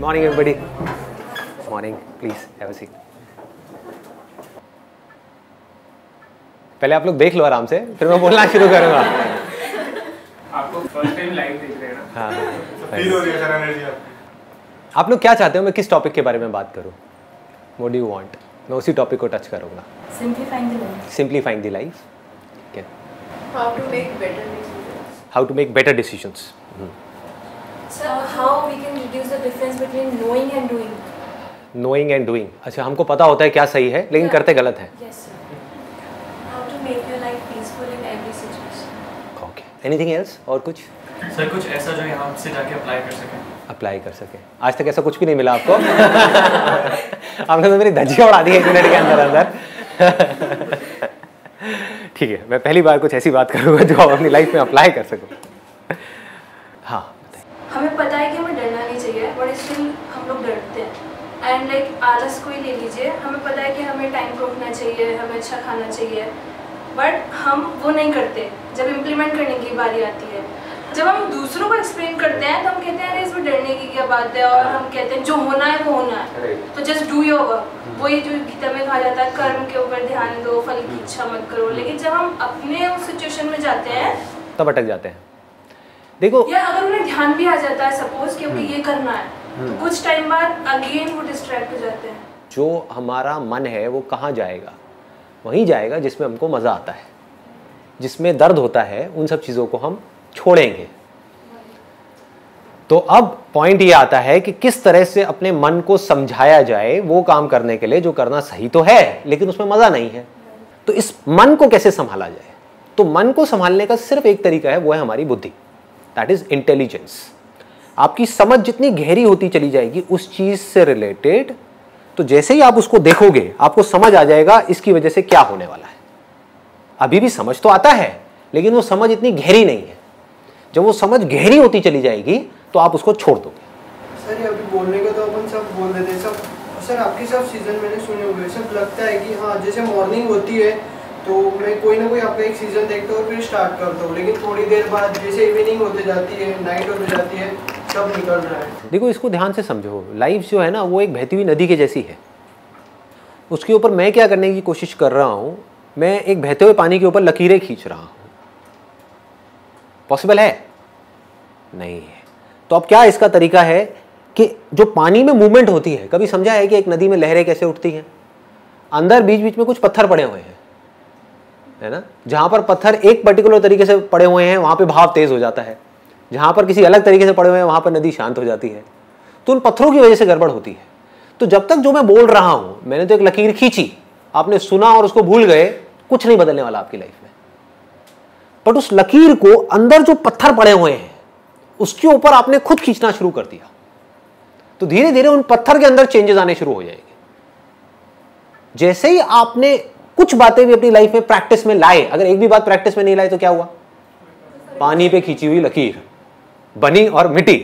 Morning everybody. Morning. Please have a seat. पहले आप लोग देख लो आराम से, फिर मैं बोलना शुरू करूँगा। आपको फर्स्ट टाइम लाइव देख रहे हैं ना? हाँ। फील हो रही है सर एनर्जी आप लोग क्या चाहते हो मैं किस टॉपिक के बारे में बात करूँ? What do you want? मैं उसी टॉपिक को टच करूँगा। Simplifying the life. Simplifying the life. Okay. How to make better decisions. How to make better decisions. So how we can reduce the difference between knowing and doing. Knowing and doing. अच्छा हमको पता होता है क्या सही है लेकिन करते गलत है. Yes sir. How to make your life peaceful in every situation. Okay. Anything else? और कुछ? सर कुछ ऐसा जो यहाँ से जाके अप्लाई कर सकें? अप्लाई कर सके। आज तक ऐसा कुछ भी नहीं मिला आपको? आपने तो मेरी धज्जियाँ उड़ा दी 1 मिनट के अंदर अंदर। ठीक है, मैं पहली बार कुछ ऐसी बात करूँगा जो आप अपनी लाइफ में अप्लाई कर सको। हाँ हमें पता है कि हमें डरना नहीं चाहिए, बट स्टिल हम लोग डरते हैं। एंड लाइक आलस को ही ले लीजिए, हमें पता है कि हमें टाइम पे उठना चाहिए, हमें अच्छा खाना चाहिए, बट हम वो नहीं करते। जब इम्प्लीमेंट करने की बारी आती है, जब हम दूसरों को एक्सप्लेन करते हैं तो हम कहते हैं अरे इसमें डरने की क्या बात है, और हम कहते हैं जो होना है वो होना है, तो जस्ट डू योर वर्क। वही जो गीता में कहा जाता है कर्म के ऊपर ध्यान दो, फल की इच्छा मत करो। लेकिन जब हम अपने उस सिचुएशन में जाते हैं तब अटक जाते हैं। देखो या अगर उन्हें ध्यान भी आ जाता है सपोज क्योंकि ये करना है, तो कुछ टाइम बाद अगेन वो डिस्ट्रैक्ट हो जाते हैं। जो हमारा मन है वो कहाँ जाएगा? वहीं जाएगा जिसमें हमको मज़ा आता है। जिसमें दर्द होता है उन सब चीज़ों को हम छोड़ेंगे। तो अब पॉइंट ये आता है कि किस तरह से अपने मन को समझाया जाए वो काम करने के लिए जो करना सही तो है लेकिन उसमें मज़ा नहीं है। तो इस मन को कैसे संभाला जाए? तो मन को संभालने का सिर्फ एक तरीका है, वो है हमारी बुद्धि। That is intelligence. आपकी समझ जितनी गहरी होती चली जाएगी उस चीज से रिलेटेड, तो जैसे ही आप उसको देखोगे आपको समझ आ जाएगा इसकी वजह से क्या होने वाला है। अभी भी समझ तो आता है लेकिन वो समझ इतनी गहरी नहीं है। जब वो समझ गहरी होती चली जाएगी तो आप उसको छोड़ दोगे। सर ये अभी बोलने को तो अपन सब बोल देते हैं सब। सर आपके सब सीजन मैंने सुने हुए, सब लगता है कि हाँ जैसे मॉर्निंग होती है तो मैं कोई ना कोई आपका एक सीजन देखता हूँ फिर स्टार्ट करता हूँ, लेकिन थोड़ी देर बाद जैसे इवनिंग होते जाती है, नाइट होते जाती है, सब निकल रहा है। देखो इसको ध्यान से समझो। लाइफ जो है ना वो एक बहती हुई नदी के जैसी है। उसके ऊपर मैं क्या करने की कोशिश कर रहा हूँ, मैं एक बहते हुए पानी के ऊपर लकीरें खींच रहा हूँ। पॉसिबल है? नहीं है। तो अब क्या इसका तरीका है कि जो पानी में मूवमेंट होती है, कभी समझा है कि एक नदी में लहरें कैसे उठती हैं? अंदर बीच बीच में कुछ पत्थर पड़े हुए हैं, है ना? जहां पर पत्थर एक पर्टिकुलर तरीके से पड़े हुए हैं वहां पे भाव तेज हो जाता है, जहां पर किसी अलग तरीके से पड़े हुए हैं वहां पर नदी शांत हो जाती है। तो उन पत्थरों की वजह से गड़बड़ होती है। तो जब तक जो मैं बोल रहा हूं, मैंने तो एक लकीर खींची, आपने सुना और उसको भूल गए, कुछ नहीं बदलने वाला आपकी लाइफ में। बट उस लकीर को अंदर जो पत्थर पड़े हुए हैं उसके ऊपर आपने खुद खींचना शुरू कर दिया, तो धीरे धीरे उन पत्थर के अंदर चेंजेस आने शुरू हो जाएंगे। जैसे ही आपने कुछ बातें भी अपनी लाइफ में प्रैक्टिस में लाए, अगर एक भी बात प्रैक्टिस में नहीं लाए तो क्या हुआ? पानी पे खींची हुई लकीर बनी और मिटी,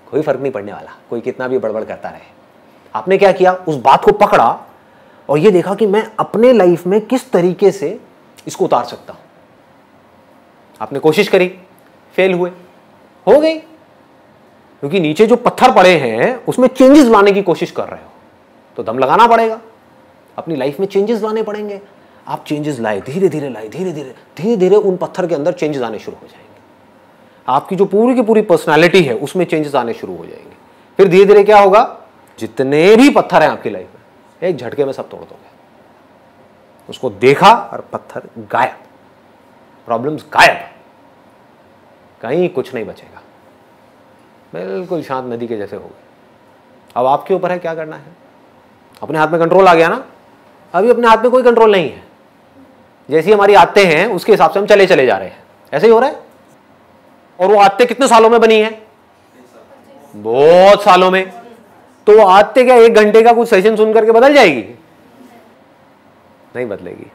कोई फर्क नहीं पड़ने वाला, कोई कितना भी बड़बड़ करता रहे। आपने क्या किया? उस बात को पकड़ा और ये देखा कि मैं अपने लाइफ में किस तरीके से इसको उतार सकता हूं। आपने कोशिश करी, फेल हुए, हो गई, क्योंकि नीचे जो पत्थर पड़े हैं उसमें चेंजेस लाने की कोशिश कर रहे हो, तो दम लगाना पड़ेगा, अपनी लाइफ में चेंजेस लाने पड़ेंगे। आप चेंजेस लाए, धीरे धीरे लाए, धीरे धीरे उन पत्थर के अंदर चेंजेस आने शुरू हो जाएंगे। आपकी जो पूरी की पूरी पर्सनालिटी है उसमें चेंजेस आने शुरू हो जाएंगे। फिर धीरे धीरे क्या होगा? जितने भी पत्थर हैं आपकी लाइफ में एक झटके में सब तोड़ दोगे। उसको देखा और पत्थर गायब, प्रॉब्लम्स गायब, कहीं कुछ नहीं बचेगा, बिल्कुल शांत नदी के जैसे हो गए। अब आपके ऊपर है क्या करना है। अपने हाथ में कंट्रोल आ गया ना? अभी अपने हाथ में कोई कंट्रोल नहीं है। जैसी हमारी आदतें हैं उसके हिसाब से हम चले जा रहे हैं, ऐसे ही हो रहा है। और वो आदतें कितने सालों में बनी हैं? बहुत सालों में। तो वो आदतें क्या 1 घंटे का कुछ सेशन सुन करके बदल जाएगी? नहीं बदलेगी।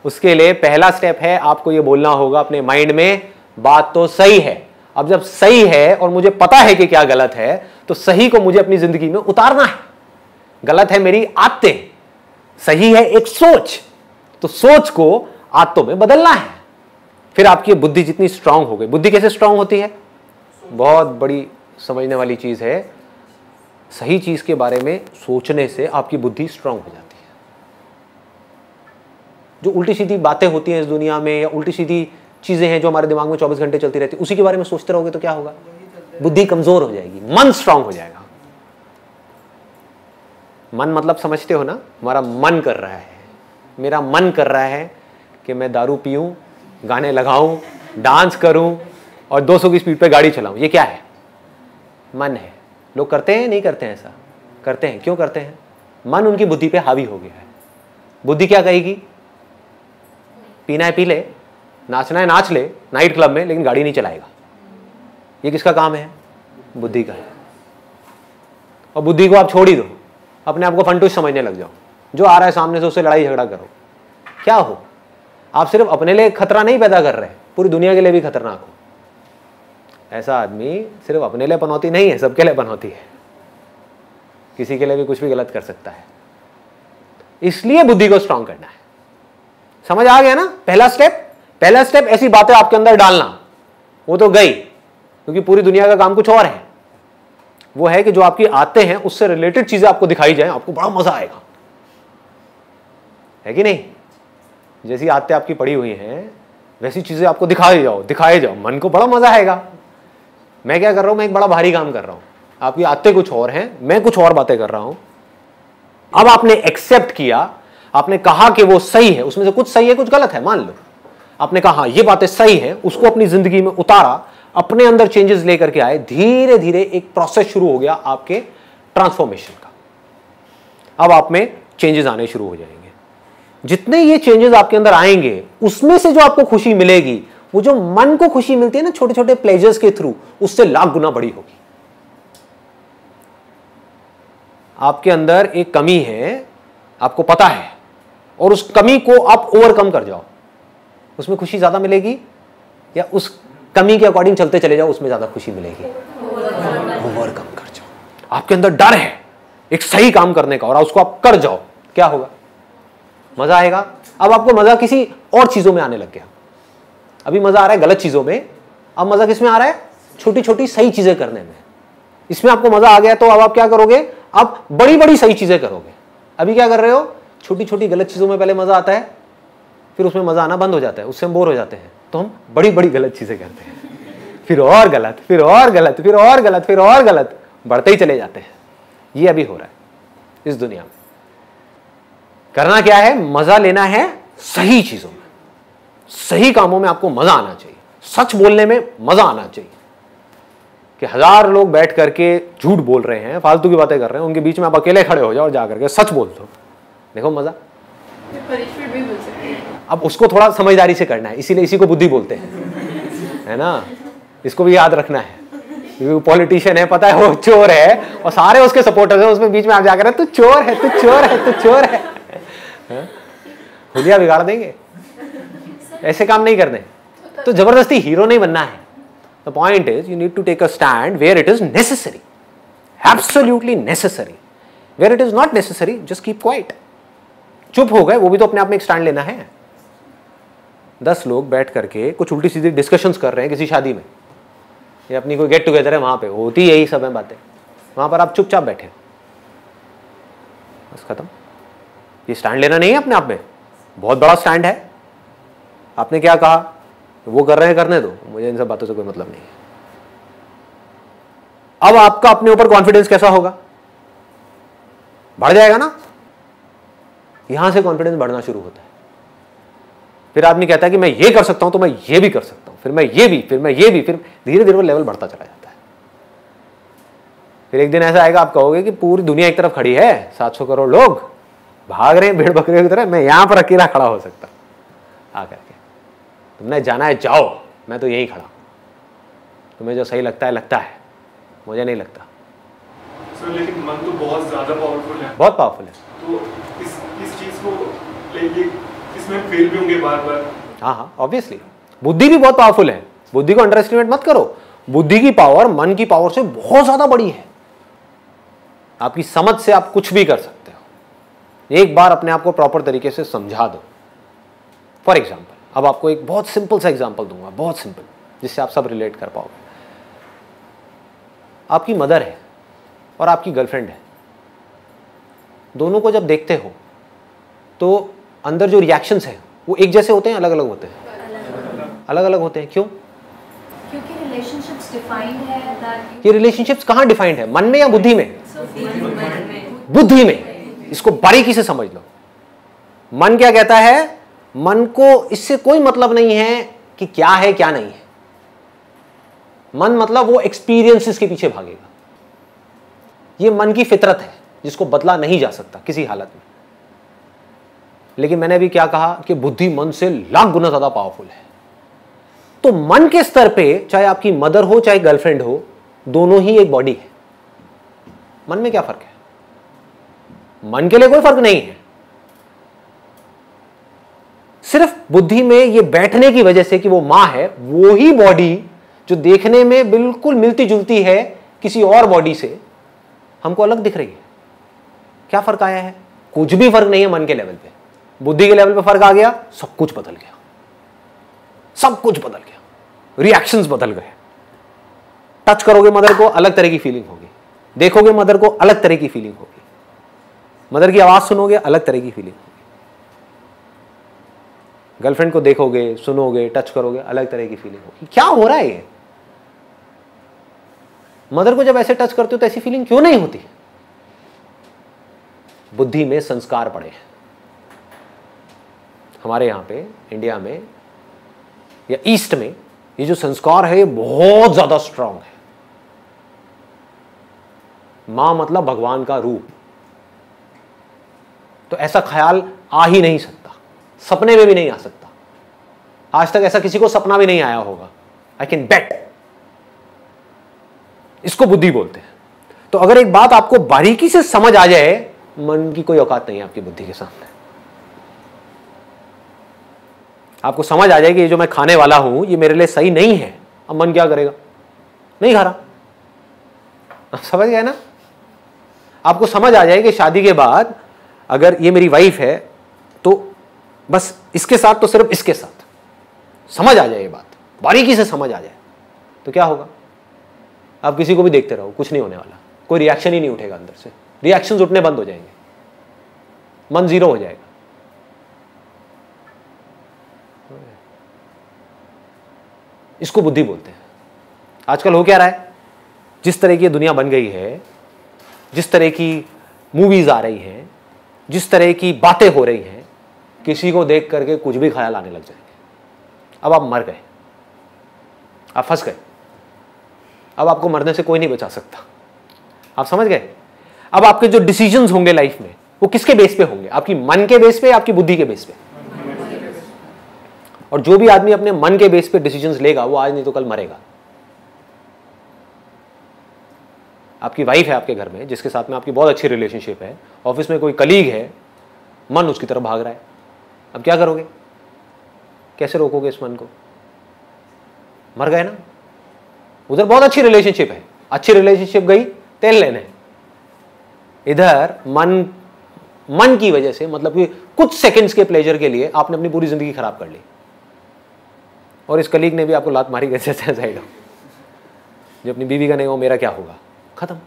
उसके लिए पहला स्टेप है आपको ये बोलना होगा अपने माइंड में, बात तो सही है। अब जब सही है और मुझे पता है कि क्या गलत है, तो सही को मुझे अपनी जिंदगी में उतारना है। गलत है मेरी आदतें, सही है एक सोच, तो सोच को आदतों में बदलना है। फिर आपकी बुद्धि जितनी स्ट्रांग हो गई। बुद्धि कैसे स्ट्रांग होती है? बहुत बड़ी समझने वाली चीज है। सही चीज के बारे में सोचने से आपकी बुद्धि स्ट्रांग हो जाती है। जो उल्टी सीधी बातें होती हैं इस दुनिया में, या उल्टी सीधी चीजें हैं जो हमारे दिमाग में 24 घंटे चलती रहती है, उसी के बारे में सोचते रहोगे तो क्या होगा? बुद्धि कमजोर हो जाएगी, मन स्ट्रांग हो जाएगा। मन मतलब समझते हो ना, हमारा मन कर रहा है, मेरा मन कर रहा है कि मैं दारू पीऊं, गाने लगाऊं, डांस करूं और 200 की स्पीड पे गाड़ी चलाऊं। ये क्या है? मन है। लोग करते हैं नहीं करते हैं? ऐसा करते हैं। क्यों करते हैं? मन उनकी बुद्धि पे हावी हो गया है। बुद्धि क्या कहेगी? पीना है पी ले, नाचना है नाच ले नाइट क्लब में, लेकिन गाड़ी नहीं चलाएगा। ये किसका काम है? बुद्धि का है। और बुद्धि को आप छोड़ ही दो, अपने आप को फंटूस समझने लग जाओ। जो आ रहा है सामने से उससे लड़ाई झगड़ा करो। क्या हो? आप सिर्फ अपने लिए खतरा नहीं पैदा कर रहे, पूरी दुनिया के लिए भी खतरनाक हो। ऐसा आदमी सिर्फ अपने लिए पनौती नहीं है, सबके लिए पनौती है। किसी के लिए भी कुछ भी गलत कर सकता है। इसलिए बुद्धि को स्ट्रांग करना है। समझ आ गया ना? पहला स्टेप ऐसी बातें आपके अंदर डालना। वो तो गई, क्योंकि पूरी दुनिया का काम कुछ और है। वो है कि जो आपकी आते हैं उससे रिलेटेड चीजें आपको दिखाई जाए, आपको बड़ा मजा आएगा, है कि नहीं? जैसी आते आपकी पड़ी हुई हैं वैसी चीजें आपको दिखाए जाओ, मन को बड़ा मजा आएगा। मैं क्या कर रहा हूं? मैं एक बड़ा भारी काम कर रहा हूं, आपकी आते कुछ और हैं, मैं कुछ और बातें कर रहा हूं। अब आपने एक्सेप्ट किया, आपने कहा कि वो सही है, उसमें से कुछ सही है कुछ गलत है, मान लो। आपने कहा ये बातें सही हैं, उसको अपनी जिंदगी में उतारा, अपने अंदर चेंजेस लेकर के आए, धीरे धीरे एक प्रोसेस शुरू हो गया आपके ट्रांसफॉर्मेशन का। अब आप में चेंजेस आने शुरू हो जाएंगे। जितने ये चेंजेस आपके अंदर आएंगे, उसमें से जो आपको खुशी मिलेगी, वो जो मन को खुशी मिलती है ना छोटे छोटे प्लेजर्स के थ्रू, उससे लाख गुना बड़ी होगी। आपके अंदर एक कमी है, आपको पता है, और उस कमी को आप ओवरकम कर जाओ, उसमें खुशी ज्यादा मिलेगी, या उस कमी के अकॉर्डिंग चलते चले जाओ, उसमें ज्यादा खुशी मिलेगी? ओवरकम कर जाओ। आपके अंदर डर है एक सही काम करने का, और उसको आप कर जाओ, क्या होगा? मजा आएगा। अब आपको मजा किसी और चीजों में आने लग गया। अभी मजा आ रहा है गलत चीजों में, अब मजा किस में आ रहा है? छोटी छोटी सही चीजें करने में। इसमें आपको मजा आ गया तो अब आप क्या करोगे? आप बड़ी बड़ी सही चीजें करोगे। अभी क्या कर रहे हो? छोटी छोटी गलत चीजों में पहले मजा आता है, फिर उसमें मजा आना बंद हो जाता है, उससे हम बोर हो जाते हैं, तो हम बड़ी बड़ी गलत चीजें करते हैं, फिर और गलत, फिर और गलत, फिर और गलत, फिर और गलत, बढ़ते ही चले जाते हैं। ये अभी हो रहा है इस दुनिया में। करना क्या है? मजा लेना है सही चीजों में, सही कामों में आपको मजा आना चाहिए। सच बोलने में मजा आना चाहिए। कि 1000 लोग बैठ करके झूठ बोल रहे हैं, फालतू की बातें कर रहे हैं, उनके बीच में आप अकेले खड़े हो जाओ और जाकर के सच बोल दो, देखो मजा। अब उसको थोड़ा समझदारी से करना है, इसीलिए इसी को बुद्धि बोलते हैं, है ना? इसको भी याद रखना है, क्योंकि पॉलिटिशियन है, पता है वो चोर है और सारे उसके सपोर्टर्स हैं, उसमें बीच में आप जाकर तू चोर है, तू चोर है, तू चोर है, हुलिया बिगाड़ देंगे। ऐसे काम नहीं करने। तो जबरदस्ती हीरो नहीं बनना है। The point is you need to take a stand where it is necessary, absolutely necessary. Where it is not necessary just keep quiet. चुप हो गए, वो भी तो अपने आप में एक स्टैंड लेना है। 10 लोग बैठ करके कुछ उल्टी सीधी डिस्कशंस कर रहे हैं किसी शादी में, या अपनी कोई गेट टुगेदर है, वहां पे होती यही सब है बातें, वहां पर आप चुपचाप बैठे, बस खत्म। ये स्टैंड लेना नहीं है अपने आप में, बहुत बड़ा स्टैंड है। आपने क्या कहा? वो कर रहे हैं, करने दो, मुझे इन सब बातों से कोई मतलब नहीं है। अब आपका अपने ऊपर कॉन्फिडेंस कैसा होगा? बढ़ जाएगा ना? यहां से कॉन्फिडेंस बढ़ना शुरू होता है। फिर आदमी कहता है कि मैं ये कर सकता हूं तो मैं ये भी कर सकता हूं, फिर मैं ये भी, फिर मैं ये भी, फिर धीरे धीरे वो लेवल बढ़ता चला जाता है। फिर एक दिन ऐसा आएगा, आप कहोगे कि पूरी दुनिया एक तरफ खड़ी है, 700 करोड़ लोग भाग रहे हैं भेड़ बकरियों की तरह, मैं यहां पर अकेला खड़ा हो सकता आकर के। तुमने जाना है जाओ, मैं तो यहीं खड़ा। तुम्हें जो सही लगता है लगता है, मुझे नहीं लगता। लेकिन मन तो बहुत ज्यादा पावरफुल है, बहुत पावरफुल है। तो इस चीज को लेके इसमें फेल भी होंगे बार बार। हाँ, ऑब्वियसली। बुद्धि भी बहुत पावरफुल है, बुद्धि को अंडर एस्टिमेट मत करो। बुद्धि की पावर मन की पावर से बहुत ज्यादा बड़ी है। आपकी समझ से आप कुछ भी कर सकते हो। एक बार अपने आप को प्रॉपर तरीके से समझा दो। फॉर एग्जाम्पल, अब आपको एक बहुत सिंपल सा एग्जाम्पल दूंगा, बहुत सिंपल, जिससे आप सब रिलेट कर पाओगे। आपकी मदर है, और आपकी गर्लफ्रेंड है, दोनों को जब देखते हो तो अंदर जो रिएक्शंस हैं वो एक जैसे होते हैं, अलग अलग होते हैं? अलग अलग होते हैं। क्यों? क्योंकि रिलेशनशिप्स डिफाइंड है दैट ये रिलेशनशिप्स कहाँ डिफाइंड है, मन में या बुद्धि में? बुद्धि में। इसको बारीकी से समझ लो। मन क्या कहता है? मन को इससे कोई मतलब नहीं है कि क्या है क्या नहीं है। मन मतलब वो एक्सपीरियंसेस के पीछे भागेगा। ये मन की फितरत है जिसको बदला नहीं जा सकता किसी हालत में। लेकिन मैंने अभी क्या कहा कि बुद्धि मन से लाख गुना ज्यादा पावरफुल है। तो मन के स्तर पे चाहे आपकी मदर हो चाहे गर्लफ्रेंड हो, दोनों ही एक बॉडी है। मन में क्या फर्क है? मन के लिए कोई फर्क नहीं है। सिर्फ बुद्धि में ये बैठने की वजह से कि वो मां है, वो ही बॉडी जो देखने में बिल्कुल मिलती जुलती है किसी और बॉडी से, हमको अलग दिख रही है। क्या फर्क आया है? कुछ भी फर्क नहीं है। मन के लेवल पे, बुद्धि के लेवल पे फर्क आ गया, सब कुछ बदल गया। सब कुछ बदल गया, रिएक्शंस बदल गए। टच करोगे मदर को, अलग तरह की फीलिंग होगी। देखोगे मदर को, अलग तरह की फीलिंग होगी। मदर की आवाज सुनोगे, अलग तरह की फीलिंग होगी। गर्लफ्रेंड को देखोगे, सुनोगे, टच करोगे, अलग तरह की फीलिंग होगी। क्या हो रहा है ये? मदर को जब ऐसे टच करते हो तो ऐसी फीलिंग क्यों नहीं होती? बुद्धि में संस्कार पड़े हैं। हमारे यहां पे इंडिया में या ईस्ट में ये जो संस्कार है ये बहुत ज्यादा स्ट्रांग है। मां मतलब भगवान का रूप। तो ऐसा ख्याल आ ही नहीं सकता, सपने में भी नहीं आ सकता। आज तक ऐसा किसी को सपना भी नहीं आया होगा। I can bet. इसको बुद्धि बोलते हैं। तो अगर एक बात आपको बारीकी से समझ आ जाए, मन की कोई औकात नहीं है आपकी बुद्धि के सामने। आपको समझ आ जाए कि ये जो मैं खाने वाला हूं ये मेरे लिए सही नहीं है, अब मन क्या करेगा? नहीं खा रहा। आप समझ गए ना? आपको समझ आ जाए कि शादी के बाद अगर ये मेरी वाइफ है तो बस इसके साथ तो सिर्फ इसके साथ, समझ आ जाए ये बात, बारीकी से समझ आ जाए, तो क्या होगा? आप किसी को भी देखते रहो, कुछ नहीं होने वाला। कोई रिएक्शन ही नहीं उठेगा अंदर से। रिएक्शंस उठने बंद हो जाएंगे, मन जीरो हो जाएगा। इसको बुद्धि बोलते हैं। आजकल हो क्या रहा है? जिस तरह की दुनिया बन गई है, जिस तरह की मूवीज आ रही हैं, जिस तरह की बातें हो रही हैं, किसी को देख करके कुछ भी ख्याल आने लग जाएंगे। अब आप मर गए, आप फंस गए। अब आपको मरने से कोई नहीं बचा सकता। आप समझ गए? अब आपके जो डिसीजंस होंगे लाइफ में वो किसके बेस पे होंगे? आपकी मन के बेस पे, आपकी बुद्धि के बेस पे? और जो भी आदमी अपने मन के बेस पे डिसीजंस लेगा वो आज नहीं तो कल मरेगा। आपकी वाइफ है आपके घर में जिसके साथ में आपकी बहुत अच्छी रिलेशनशिप है, ऑफिस में कोई कलीग है, मन उसकी तरफ भाग रहा है। अब क्या करोगे? कैसे रोकोगे इस मन को? मर गए ना। उधर बहुत अच्छी रिलेशनशिप है, अच्छी रिलेशनशिप गई तेल लेने। इधर मन की वजह से, मतलब कि कुछ सेकंड्स के प्लेजर के लिए आपने अपनी पूरी जिंदगी खराब कर ली। और इस कलीग ने भी आपको लात मारी कैसे साइड, जो अपनी बीवी का नहीं हो मेरा क्या होगा? खत्म।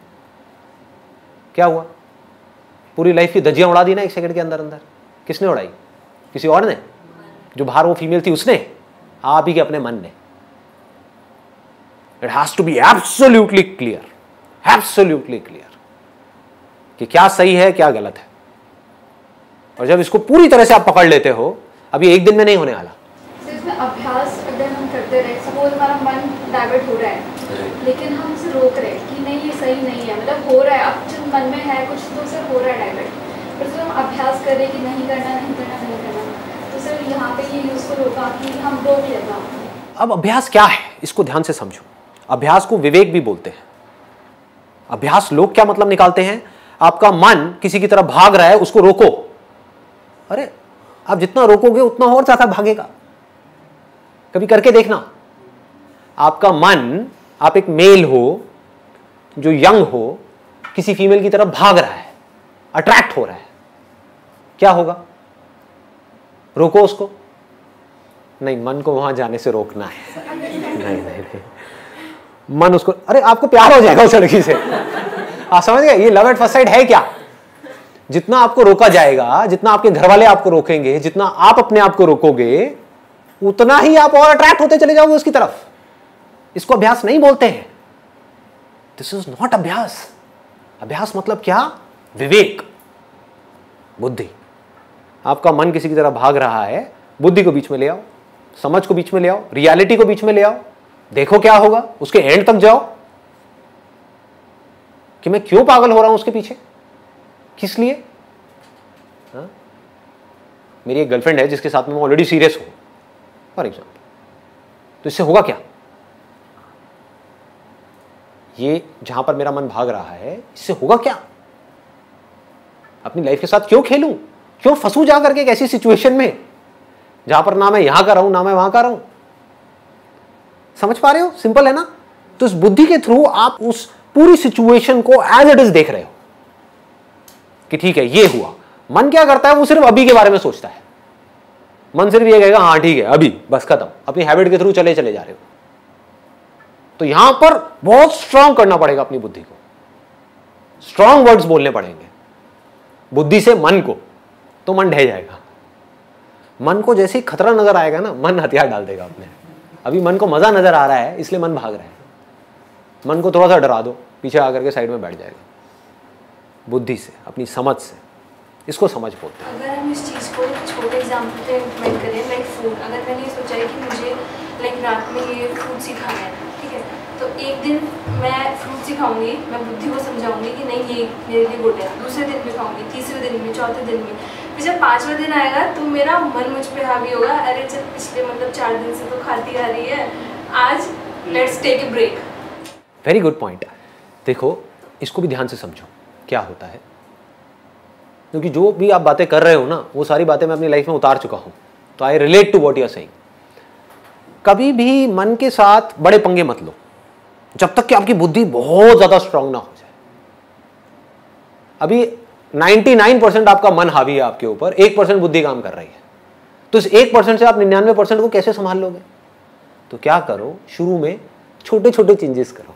क्या हुआ? पूरी लाइफ की धज्जियां उड़ा दी ना एक सेकंड के अंदर अंदर। किसने उड़ाई? किसी और ने? जो बाहर वो फीमेल थी उसने? आप ही के अपने मन ने। It has to be absolutely clear, absolutely clear कि क्या सही है क्या गलत है। और जब इसको पूरी तरह से आप पकड़ लेते हो, अभी एक दिन में नहीं होने वाला। इसमें अभ्यास अगर हम करते रहे, सपोज हमारा मन डाइवर्ट हो रहा है लेकिन हम उसे रोक रहे हैं कि नहीं ये सही नहीं है, मतलब हो रहा है, अब जो मन में है कुछ तो उसे हो रहा है डाइवर्ट, पर जब हम अभ्यास कर रहे हैं कि नहीं करना नहीं करना नहीं करना, तो सिर्फ यहाँ पे ये यूज़फुल होगा कि हम रोक लेना। अब अभ्यास क्या है इसको ध्यान से समझो। अभ्यास को विवेक भी बोलते हैं। अभ्यास लोग क्या मतलब निकालते हैं? आपका मन किसी की तरफ भाग रहा है, उसको रोको। अरे आप जितना रोकोगे उतना और ज्यादा भागेगा। कभी करके देखना। आपका मन, आप एक मेल हो जो यंग हो, किसी फीमेल की तरफ भाग रहा है, अट्रैक्ट हो रहा है, क्या होगा? रोको उसको? नहीं, मन को वहां जाने से रोकना है। नहीं नहीं नहीं, मन उसको, अरे आपको प्यार हो जाएगा उस लड़की से। आप समझ गए? ये लव एट फर्स्ट साइट है क्या? जितना आपको रोका जाएगा, जितना आपके घर वाले आपको रोकेंगे, जितना आप अपने आप को रोकोगे, उतना ही आप और अट्रैक्ट होते चले जाओगे उसकी तरफ। इसको अभ्यास नहीं बोलते हैं। दिस इज नॉट अभ्यास। अभ्यास मतलब क्या? विवेक, बुद्धि। आपका मन किसी की तरह भाग रहा है, बुद्धि को बीच में ले आओ, समझ को बीच में ले आओ, रियलिटी को बीच में ले आओ, देखो क्या होगा, उसके एंड तक जाओ कि मैं क्यों पागल हो रहा हूं उसके पीछे, किस लिए। हाँ? मेरी एक गर्लफ्रेंड है जिसके साथ में मैं ऑलरेडी सीरियस हूं फॉर एग्जाम्पल, तो इससे होगा क्या? ये जहां पर मेरा मन भाग रहा है, इससे होगा क्या? अपनी लाइफ के साथ क्यों खेलूं, क्यों फंसू जा करके एक ऐसी सिचुएशन में जहां पर ना मैं यहां का रहूं ना मैं वहां का रहूं। समझ पा रहे हो? सिंपल है ना? तो इस बुद्धि के थ्रू आप उस पूरी सिचुएशन को एज इट इज देख रहे हो कि ठीक है ये हुआ। मन क्या करता है? वो सिर्फ अभी के बारे में सोचता है। मन सिर्फ ये कहेगा हाँ ठीक है अभी, बस खत्म। अपनी हैबिट के थ्रू चले चले जा रहे हो। तो यहां पर बहुत स्ट्रांग करना पड़ेगा अपनी बुद्धि को, स्ट्रांग वर्ड्स बोलने पड़ेंगे बुद्धि से मन को, तो मन ढह जाएगा। मन को जैसे ही खतरा नजर आएगा ना, मन हथियार डाल देगा अपने। अभी मन को मजा नजर आ रहा है इसलिए मन भाग रहा है। मन को थोड़ा सा डरा दो, पीछे आकर के साइड में बैठ जाएगा। बुद्धि से, अपनी समझ से, इसको समझ बोलते हैं। अगर हम इस चीज़ को छोटे एग्जाम्पल पे इम्प्लीमेंट करें, लाइक फूड, अगर मैंने ये सोचा है कि मुझे लाइक रात में ये फ्रूट ही खाना है, ठीक है, तो एक दिन मैं फ्रूट ही खाऊंगी, मैं बुद्धि को समझाऊंगी कि नहीं ये मेरे लिए गुड है, दूसरे दिन भी खाऊंगी, तीसरे दिन भी, चौथे दिन भी, फिर जब 5वां दिन आएगा तो मेरा मन मुझ पे हावी होगा, अरे चल पिछले मतलब 4 दिन से तो खाती आ रही है, आज let's take a break. Very good point. देखो इसको भी ध्यान से समझो क्या होता है, क्योंकि जो भी आप बातें कर रहे हो ना, वो सारी बातें मैं अपनी लाइफ में उतार चुका हूं, तो I relate to what you are saying. कभी भी मन के साथ बड़े पंगे मत लो जब तक कि आपकी बुद्धि बहुत ज्यादा स्ट्रांग ना हो जाए। अभी 99% आपका मन हावी है आपके ऊपर, 1% बुद्धि काम कर रही है, तो इस 1% से आप 99% को कैसे संभाल लोगे? तो क्या करो, शुरू में छोटे छोटे चेंजेस करो,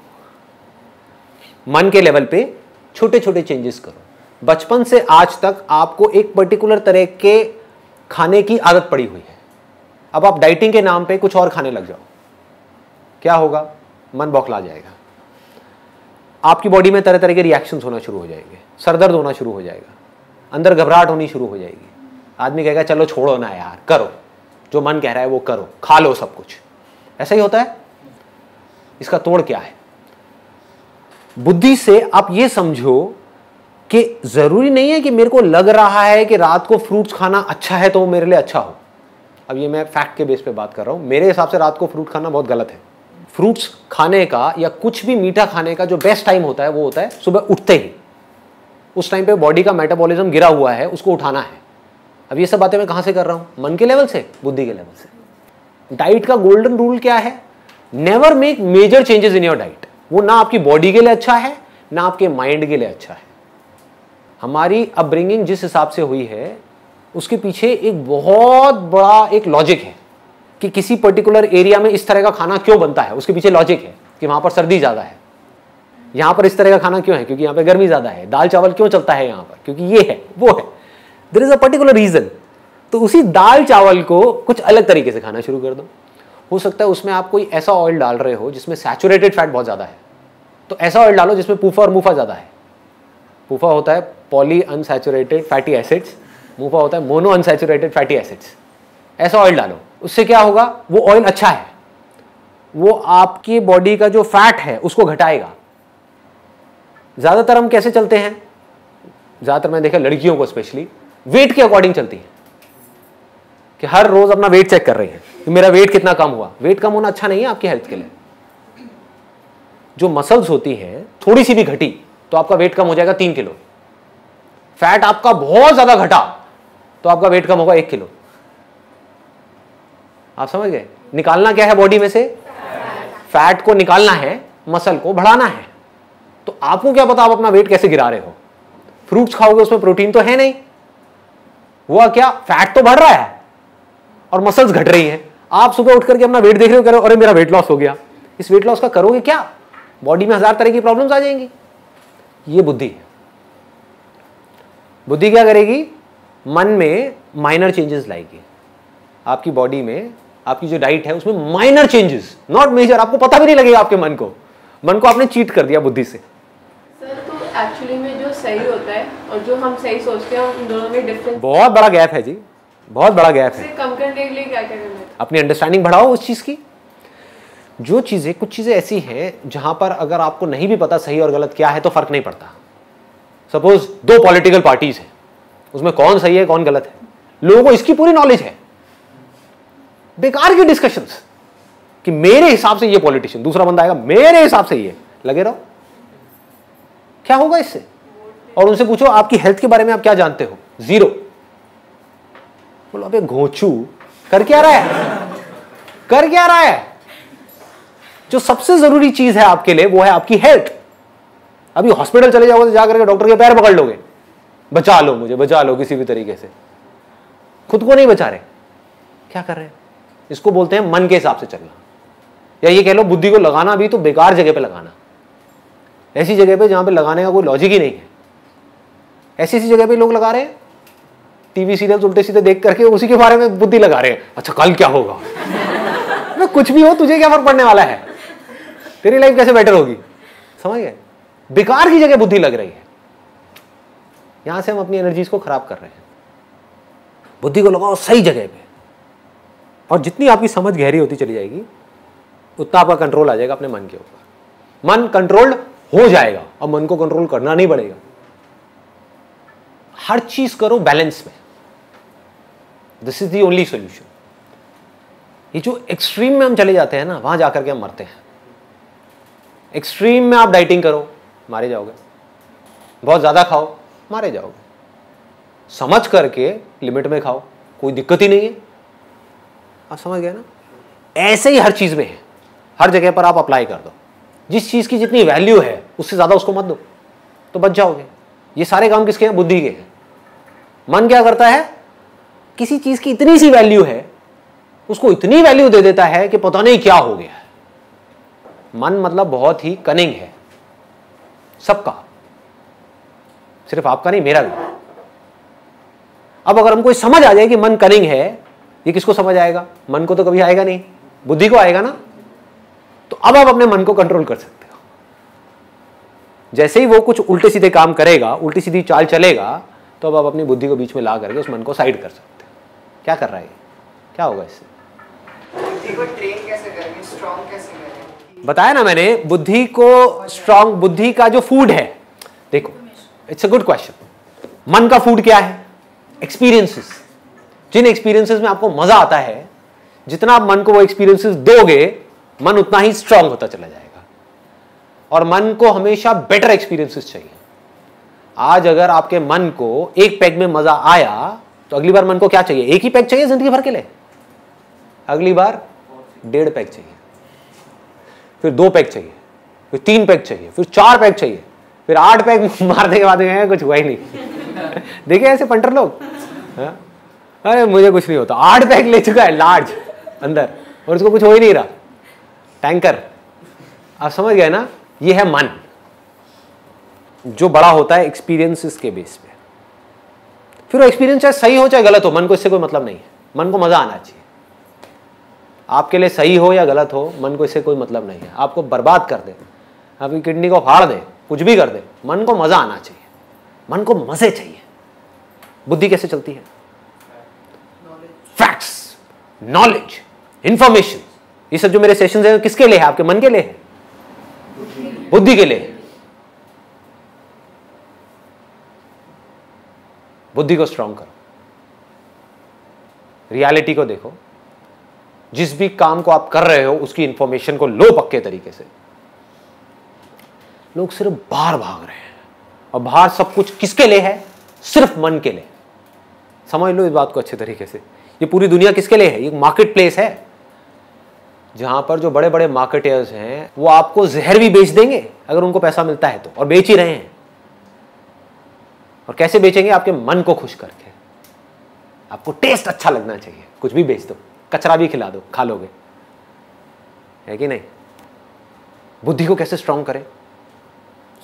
मन के लेवल पे छोटे छोटे चेंजेस करो। बचपन से आज तक आपको एक पर्टिकुलर तरह के खाने की आदत पड़ी हुई है, अब आप डाइटिंग के नाम पे कुछ और खाने लग जाओ, क्या होगा? मन बौखला जाएगा, आपकी बॉडी में तरह तरह के रिएक्शंस होना शुरू हो जाएंगे, सर दर्द होना शुरू हो जाएगा, अंदर घबराहट होनी शुरू हो जाएगी। आदमी कहेगा चलो छोड़ो ना यार, करो जो मन कह रहा है वो करो, खा लो सब कुछ। ऐसा ही होता है। इसका तोड़ क्या है? बुद्धि से आप ये समझो कि जरूरी नहीं है कि मेरे को लग रहा है कि रात को फ्रूट्स खाना अच्छा है तो वो मेरे लिए अच्छा हो। अब ये मैं फैक्ट के बेस पे बात कर रहा हूं, मेरे हिसाब से रात को फ्रूट खाना बहुत गलत है। फ्रूट्स खाने का या कुछ भी मीठा खाने का जो बेस्ट टाइम होता है वो होता है सुबह उठते ही। उस टाइम पे बॉडी का मेटाबॉलिज्म गिरा हुआ है, उसको उठाना है। अब ये सब बातें मैं कहां से कर रहा हूं? मन के लेवल से, बुद्धि के लेवल से। डाइट का गोल्डन रूल क्या है? Never make major changes in your diet. वो ना आपकी बॉडी के लिए अच्छा है ना आपके माइंड के लिए अच्छा है। हमारी अपब्रिंगिंग जिस हिसाब से हुई है उसके पीछे एक बहुत बड़ा एक लॉजिक है कि किसी पर्टिकुलर एरिया में इस तरह का खाना क्यों बनता है। उसके पीछे लॉजिक है कि वहां पर सर्दी ज्यादा है, यहां पर इस तरह का खाना क्यों है क्योंकि यहां पर गर्मी ज्यादा है। दाल चावल क्यों चलता है यहां पर क्योंकि ये है वो है, there is a particular reason. तो उसी दाल चावल को कुछ अलग तरीके से खाना शुरू कर दो। हो सकता है उसमें आप कोई ऐसा ऑयल डाल रहे हो जिसमें सैचुरेटेड फैट बहुत ज्यादा है, तो ऐसा ऑयल डालो जिसमें पूफा और मुफा ज्यादा है। पूफा होता है पॉली अनसैचुरेटेड फैटी एसिड्स, मुफा होता है मोनो अनसैचुरेटेड फैटी एसिड्स। ऐसा ऑयल डालो, उससे क्या होगा? वो ऑयल अच्छा है, वो आपकी बॉडी का जो फैट है उसको घटाएगा। ज्यादातर हम कैसे चलते हैं? ज्यादातर मैंने देखा लड़कियों को स्पेशली वेट के अकॉर्डिंग चलती है कि हर रोज अपना वेट चेक कर रही है कि मेरा वेट कितना कम हुआ। वेट कम होना अच्छा नहीं है आपकी हेल्थ के लिए। जो मसल्स होती है थोड़ी सी भी घटी तो आपका वेट कम हो जाएगा 3 किलो। फैट आपका बहुत ज्यादा घटा तो आपका वेट कम होगा 1 किलो। आप समझ गए? निकालना क्या है बॉडी में से? फैट को निकालना है, मसल को बढ़ाना है। तो आपको क्या पता आप अपना वेट कैसे गिरा रहे हो? फ्रूट्स खाओगे उसमें प्रोटीन तो है नहीं, हुआ क्या? फैट तो बढ़ रहा है और मसल्स घट रही हैं। आप सुबह उठ करके अपना वेट देख रहे हो, कह रहे हो अरे मेरा वेट लॉस हो गया। इस वेट लॉस का करोगे क्या? बॉडी में 1000 तरह की प्रॉब्लम्स आ जाएंगी। ये बुद्धि है। बुद्धि क्या करेगी? मन में माइनर चेंजेस लाएगी। आपकी बॉडी में आपकी जो डाइट है उसमें माइनर चेंजेस, नॉट मेजर, आपको पता भी नहीं लगेगा। आपके मन को आपने चीट कर दिया बुद्धि से। सर तो एक्चुअली में जो सही होता है और जो हम सही सोचते हैं उन दोनों में डिफरेंस बहुत बड़ा गैप है जी, बहुत बड़ा गैप है। कम करने के लिए क्या क्या करना है? अपनी अंडरस्टैंडिंग बढ़ाओ उस चीज की। जो चीजें, कुछ चीजें ऐसी हैं जहां पर अगर आपको नहीं भी पता सही और गलत क्या है तो फर्क नहीं पड़ता। सपोज 2 पॉलिटिकल पार्टीज हैं, उसमें कौन सही है कौन गलत है, लोगों को इसकी पूरी नॉलेज है। बेकार की डिस्कशंस कि मेरे हिसाब से ये पॉलिटिशियन, दूसरा बंदा आएगा मेरे हिसाब से ये, लगे रहो। क्या होगा इससे? और उनसे पूछो आपकी हेल्थ के बारे में आप क्या जानते हो? 0। बोलो अबे घोंचू, कर क्या रहा है, कर क्या रहा है? जो सबसे जरूरी चीज है आपके लिए वो है आपकी हेल्थ। अभी हॉस्पिटल चले जाओगे तो जाकर के डॉक्टर के पैर पकड़ लोगे, बचा लो मुझे, बचा लो किसी भी तरीके से। खुद को नहीं बचा रहे, क्या कर रहे हैं? इसको बोलते हैं मन के हिसाब से चलना, या ये कह लो बुद्धि को लगाना भी तो बेकार जगह पे लगाना, ऐसी जगह पे जहां पे लगाने का कोई लॉजिक ही नहीं है। ऐसी ऐसी जगह पे लोग लगा रहे हैं, टीवी सीरियल उल्टे सीधे देख करके उसी के बारे में बुद्धि लगा रहे हैं। अच्छा कल क्या होगा? कुछ भी हो, तुझे क्या फर्क पड़ने वाला है? तेरी लाइफ कैसे बेटर होगी? समझ गए? बेकार की जगह बुद्धि लग रही है, यहां से हम अपनी एनर्जीज को खराब कर रहे हैं। बुद्धि को लगाओ सही जगह पे, और जितनी आपकी समझ गहरी होती चली जाएगी उतना आपका कंट्रोल आ जाएगा अपने मन के ऊपर। मन कंट्रोल्ड हो जाएगा, अब मन को कंट्रोल करना नहीं पड़ेगा। हर चीज करो बैलेंस में, this is the only solution. ये जो एक्सट्रीम में हम चले जाते हैं ना, वहां जाकर के हम मरते हैं। एक्सट्रीम में आप डाइटिंग करो, मारे जाओगे। बहुत ज्यादा खाओ, मारे जाओगे। समझ करके लिमिट में खाओ, कोई दिक्कत ही नहीं है। आप समझ गए ना? ऐसे ही हर चीज में है, हर जगह पर आप अप्लाई कर दो। जिस चीज की जितनी वैल्यू है उससे ज्यादा उसको मत दो, तो बच जाओगे। ये सारे काम किसके हैं? बुद्धि के हैं। मन क्या करता है? किसी चीज की इतनी सी वैल्यू है, उसको इतनी वैल्यू दे देता है कि पता नहीं क्या हो गया है। मन मतलब बहुत ही कनिंग है, सबका, सिर्फ आपका नहीं, मेरा भी। अब अगर हमको ये समझ आ जाए कि मन कनिंग है, ये किसको समझ आएगा? मन को तो कभी आएगा नहीं, बुद्धि को आएगा ना। तो अब आप अपने मन को कंट्रोल कर सकते हो। जैसे ही वो कुछ उल्टे सीधे काम करेगा, उल्टी सीधी चाल चलेगा, तो अब आप अपनी बुद्धि को बीच में ला करके उस मन को साइड कर सकते हो। क्या कर रहा है? क्या होगा इससे? बुद्धि को ट्रेन कैसे करेंगे, स्ट्रॉन्ग कैसे करेंगे? बताया ना मैंने, बुद्धि को स्ट्रॉन्ग, बुद्धि का जो फूड है, देखो इट्स अ गुड क्वेश्चन। मन का फूड क्या है? एक्सपीरियंसेस। जिन एक्सपीरियंसेस में आपको मजा आता है, जितना आप मन को वो एक्सपीरियंसेस दोगे, मन उतना ही स्ट्रांग होता चला जाएगा। और मन को हमेशा बेटर एक्सपीरियंसेस चाहिए। आज अगर आपके मन को एक पैग में मजा आया, तो अगली बार मन को क्या चाहिए? एक ही पैग चाहिए जिंदगी भर के लिए? अगली बार 1.5 पैग चाहिए, फिर 2 पैग चाहिए, फिर 3 पैग चाहिए, फिर 4 पैग चाहिए, फिर 8 पैग मारने के बाद कुछ हुआ ही नहीं। देखिए ऐसे पंटर लोग, अरे मुझे कुछ नहीं होता, 8 पैग ले चुका है लार्ज अंदर, और उसको कुछ हो ही नहीं रहा, टैंकर। आप समझ गए ना? ये है मन, जो बड़ा होता है एक्सपीरियंसेस के बेस पे। फिर वो एक्सपीरियंस चाहे सही हो चाहे गलत हो, मन को इससे कोई मतलब नहीं है। मन को मजा आना चाहिए। आपके लिए सही हो या गलत हो, मन को इससे कोई मतलब नहीं है। आपको बर्बाद कर दे, आपकी किडनी को फाड़ दे, कुछ भी कर दे, मन को मजा आना चाहिए। मन को मजे चाहिए। बुद्धि कैसे चलती है? Facts, knowledge, information. ये सब जो मेरे सेशंस हैं किसके लिए है? आपके मन के लिए है, बुद्धि के लिए। बुद्धि को स्ट्रांग करो, रियलिटी को देखो। जिस भी काम को आप कर रहे हो उसकी इंफॉर्मेशन को लो पक्के तरीके से। लोग सिर्फ बाहर भाग रहे हैं, और बाहर सब कुछ किसके लिए है? सिर्फ मन के लिए। समझ लो इस बात को अच्छे तरीके से। ये पूरी दुनिया किसके लिए है? ये मार्केट प्लेस है, जहां पर जो बड़े बड़े मार्केटर्स हैं वो आपको जहर भी बेच देंगे अगर उनको पैसा मिलता है तो, और बेच ही रहे हैं। और कैसे बेचेंगे? आपके मन को खुश करके। आपको टेस्ट अच्छा लगना चाहिए, कुछ भी बेच दो, कचरा भी खिला दो, खा लोगे, है कि नहीं? बुद्धि को कैसे स्ट्रांग करें?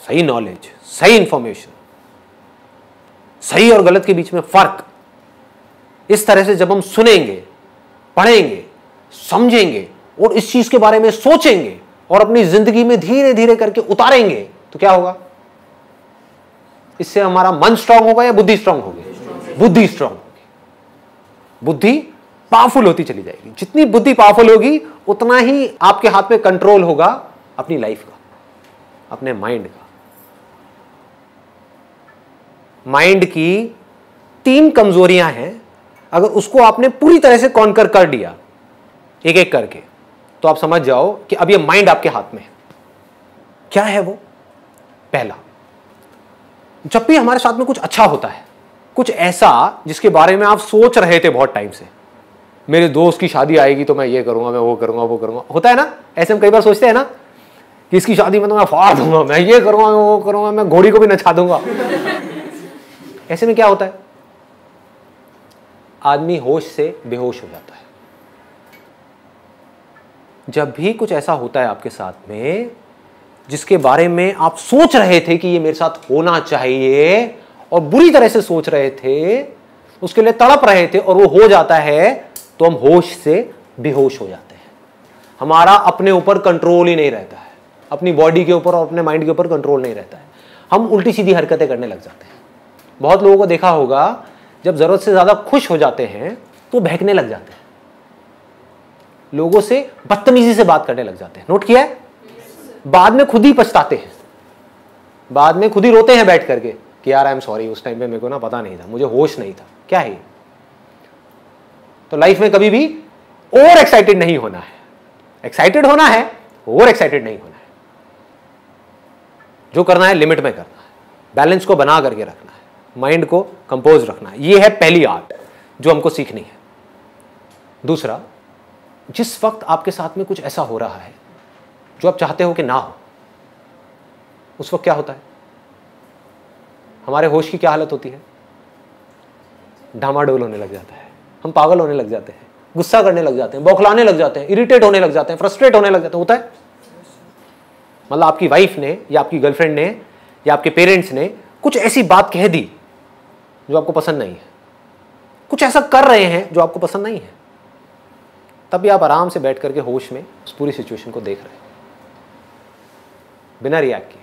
सही नॉलेज, सही इंफॉर्मेशन, सही और गलत के बीच में फर्क, इस तरह से जब हम सुनेंगे, पढ़ेंगे, समझेंगे और इस चीज के बारे में सोचेंगे और अपनी जिंदगी में धीरे धीरे करके उतारेंगे, तो क्या होगा? इससे हमारा मन स्ट्रांग होगा या बुद्धि स्ट्रांग होगी? बुद्धि स्ट्रांग होगी। बुद्धि पावरफुल होती चली जाएगी। जितनी बुद्धि पावरफुल होगी उतना ही आपके हाथ में कंट्रोल होगा अपनी लाइफ का, अपने माइंड का। माइंड की 3 कमजोरियां हैं, अगर उसको आपने पूरी तरह से कॉन्कर कर लिया एक एक करके, तो आप समझ जाओ कि अब ये माइंड आपके हाथ में है। क्या है वो? पहला, जब भी हमारे साथ में कुछ अच्छा होता है, कुछ ऐसा जिसके बारे में आप सोच रहे थे बहुत टाइम से, मेरे दोस्त की शादी आएगी तो मैं ये करूंगा, मैं वो करूंगा, वो करूंगा, होता है ना? ऐसे हम कई बार सोचते हैं ना कि इसकी शादी में तो मैं फाड़ दूंगा, मैं ये करूंगा, मैं वो करूंगा, मैं घोड़ी को भी नचा दूंगा। ऐसे में क्या होता है? आदमी होश से बेहोश हो जाता है। जब भी कुछ ऐसा होता है आपके साथ में जिसके बारे में आप सोच रहे थे कि ये मेरे साथ होना चाहिए और बुरी तरह से सोच रहे थे, उसके लिए तड़प रहे थे और वो हो जाता है, तो हम होश से बेहोश हो जाते हैं। हमारा अपने ऊपर कंट्रोल ही नहीं रहता है, अपनी बॉडी के ऊपर और अपने माइंड के ऊपर कंट्रोल नहीं रहता है। हम उल्टी सीधी हरकतें करने लग जाते हैं। बहुत लोगों को देखा होगा, जब जरूरत से ज्यादा खुश हो जाते हैं तो बहकने लग जाते हैं, लोगों से बदतमीजी से बात करने लग जाते हैं। नोट किया है? बाद में खुद ही पछताते हैं, बाद में खुद ही रोते हैं बैठ करके कि यार आई एम सॉरी, उस टाइम पे मेरे को ना पता नहीं था, मुझे होश नहीं था। क्या है? तो लाइफ में कभी भी ओवर एक्साइटेड नहीं होना है। एक्साइटेड होना है, ओवर एक्साइटेड नहीं होना है। जो करना है लिमिट में करना है, बैलेंस को बना करके रखना है, माइंड को कंपोज रखना है। ये है पहली आर्ट जो हमको सीखनी है। दूसरा, जिस वक्त आपके साथ में कुछ ऐसा हो रहा है जो आप चाहते हो कि ना हो, उस वक्त क्या होता है? हमारे होश की क्या हालत होती है? डामाडोल होने लग जाता है, हम पागल होने लग जाते हैं, गुस्सा करने लग जाते हैं, बौखलाने लग जाते हैं, इरिटेट होने लग जाते हैं, फ्रस्ट्रेट होने लग जाते हैं। होता है? मतलब आपकी वाइफ ने या आपकी गर्लफ्रेंड ने या आपके पेरेंट्स ने कुछ ऐसी बात कह दी जो आपको पसंद नहीं है, कुछ ऐसा कर रहे हैं जो आपको पसंद नहीं है, तब भी आप आराम से बैठ करके होश में उस पूरी सिचुएशन को देख रहे हैं बिना रिएक्ट किए,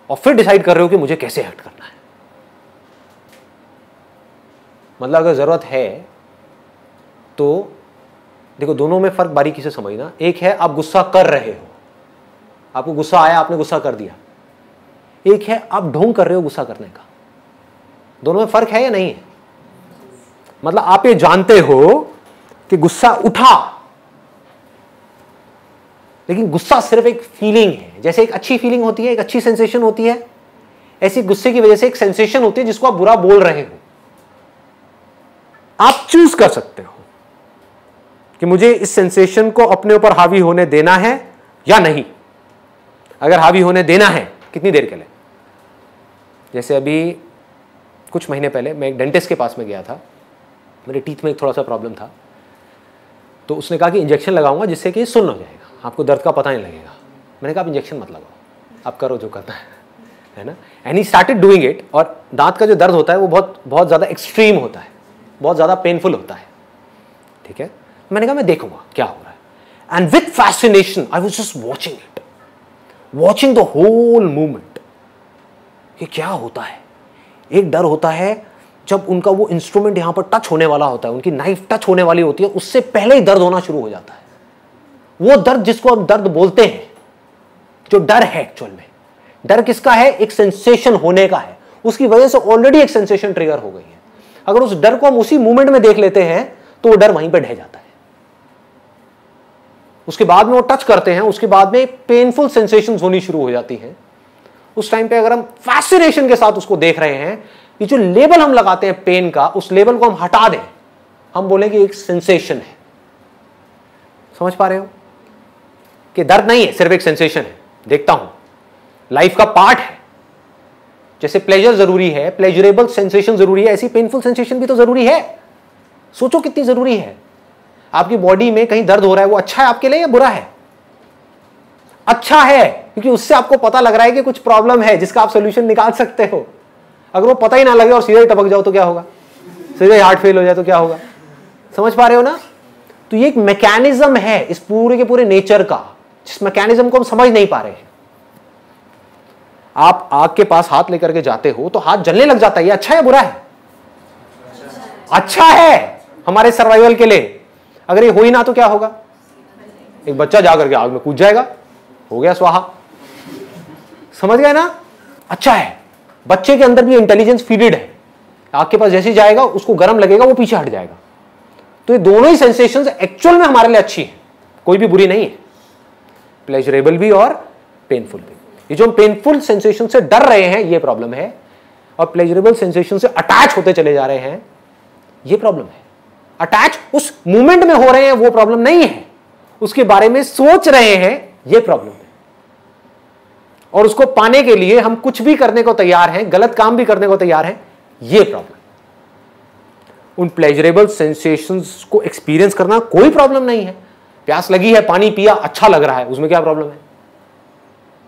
और फिर डिसाइड कर रहे हो कि मुझे कैसे एक्ट करना है। मतलब अगर जरूरत है तो देखो, दोनों में फर्क बारीकी से समझना। एक है आप गुस्सा कर रहे हो, आपको गुस्सा आया, आपने गुस्सा कर दिया। एक है आप ढोंग कर रहे हो गुस्सा करने का। दोनों में फर्क है या नहीं है? मतलब आप ये जानते हो कि गुस्सा उठा, लेकिन गुस्सा सिर्फ एक फीलिंग है। जैसे एक अच्छी फीलिंग होती है, एक अच्छी सेंसेशन होती है, ऐसी गुस्से की वजह से एक सेंसेशन होती है जिसको आप बुरा बोल रहे हो। आप चूज कर सकते हो कि मुझे इस सेंसेशन को अपने ऊपर हावी होने देना है या नहीं। अगर हावी होने देना है, कितनी देर के लिए? जैसे अभी कुछ महीने पहले मैं एक डेंटिस्ट के पास में गया था, मेरे टीथ में एक थोड़ा सा प्रॉब्लम था, तो उसने कहा कि इंजेक्शन लगाऊंगा जिससे कि सुन्न हो जाएगा, आपको दर्द का पता नहीं लगेगा। मैंने कहा आप इंजेक्शन मत लगाओ, आप करो जो करना है ना। And he started doing it. और दांत का जो दर्द होता है वो बहुत ज़्यादा एक्सट्रीम होता है, बहुत ज़्यादा पेनफुल होता है, ठीक है। मैंने कहा मैं देखूंगा क्या हो रहा है। And with fascination I was just watching it, watching the whole movement कि क्या होता है। एक डर होता है जब उनका वो इंस्ट्रूमेंट यहां पर टच होने वाला होता है, उनकी नाइफ टच होने वाली होती है, उससे पहले ही दर्द होना शुरू हो जाता है। वो दर्द जिसको हम दर्द बोलते हैं, जो डर है एक्चुअल में, डर किसका है? एक सेंसेशन होने का है। उसकी वजह से ऑलरेडी एक सेंसेशन ट्रिगर हो गई है। अगर उस डर को हम उसी मूवमेंट में देख लेते हैं तो वो डर वहीं पर ढह जाता है। उसके बाद में वो टच करते हैं, उसके बाद में पेनफुल सेंसेशंस होनी शुरू हो जाती हैं। उस टाइम पे अगर हम फैसिनेशन के साथ उसको देख रहे हैं, ये जो लेबल हम लगाते हैं पेन का, उस लेबल को हम हटा दें, हम बोलेंगे एक सेंसेशन है। समझ पा रहे हो कि दर्द नहीं है, सिर्फ एक सेंसेशन है। देखता हूं, लाइफ का पार्ट है। जैसे प्लेजर जरूरी है, प्लेजरेबल सेंसेशन जरूरी है, ऐसी पेनफुल सेंसेशन भी तो जरूरी है। सोचो कितनी जरूरी है। आपकी बॉडी में कहीं दर्द हो रहा है, वो अच्छा है आपके लिए या बुरा है? अच्छा है, क्योंकि उससे आपको पता लग रहा है कि कुछ प्रॉब्लम है जिसका आप सोल्यूशन निकाल सकते हो। अगर वो पता ही ना लगे और सीधे ही टपक जाओ तो क्या होगा, सीधे हार्ट फेल हो जाए तो क्या होगा। समझ पा रहे हो ना? तो ये एक मैकेनिज्म है इस पूरे के पूरे नेचर का, जिस मैकेनिज्म को हम समझ नहीं पा रहे हैं। आप आग के पास हाथ लेकर के जाते हो तो हाथ जलने लग जाता है, ये अच्छा है बुरा है? अच्छा है हमारे सर्वाइवल के लिए। अगर ये हो ही ना तो क्या होगा, एक बच्चा जाकर के आग में कूद जाएगा, हो गया स्वाहा। समझ गए ना? अच्छा है, बच्चे के अंदर भी इंटेलिजेंस फीडेड है, आग के पास जैसे ही जाएगा उसको गर्म लगेगा, वो पीछे हट जाएगा। तो ये दोनों ही सेंसेशंस एक्चुअल में हमारे लिए अच्छी है, कोई भी बुरी नहीं है, प्लेजरेबल भी और पेनफुल भी। ये जो हम पेनफुल सेंसेशन से डर रहे हैं ये प्रॉब्लम है, और प्लेजरेबल सेंसेशन से अटैच होते चले जा रहे हैं ये प्रॉब्लम है। अटैच उस मूवमेंट में हो रहे हैं वो प्रॉब्लम नहीं है, उसके बारे में सोच रहे हैं ये प्रॉब्लम है। और उसको पाने के लिए हम कुछ भी करने को तैयार हैं, गलत काम भी करने को तैयार हैं, ये प्रॉब्लम। उन प्लेजरेबल सेंसेशंस को एक्सपीरियंस करना कोई प्रॉब्लम नहीं है। प्यास लगी है, पानी पिया, अच्छा लग रहा है, उसमें क्या प्रॉब्लम है?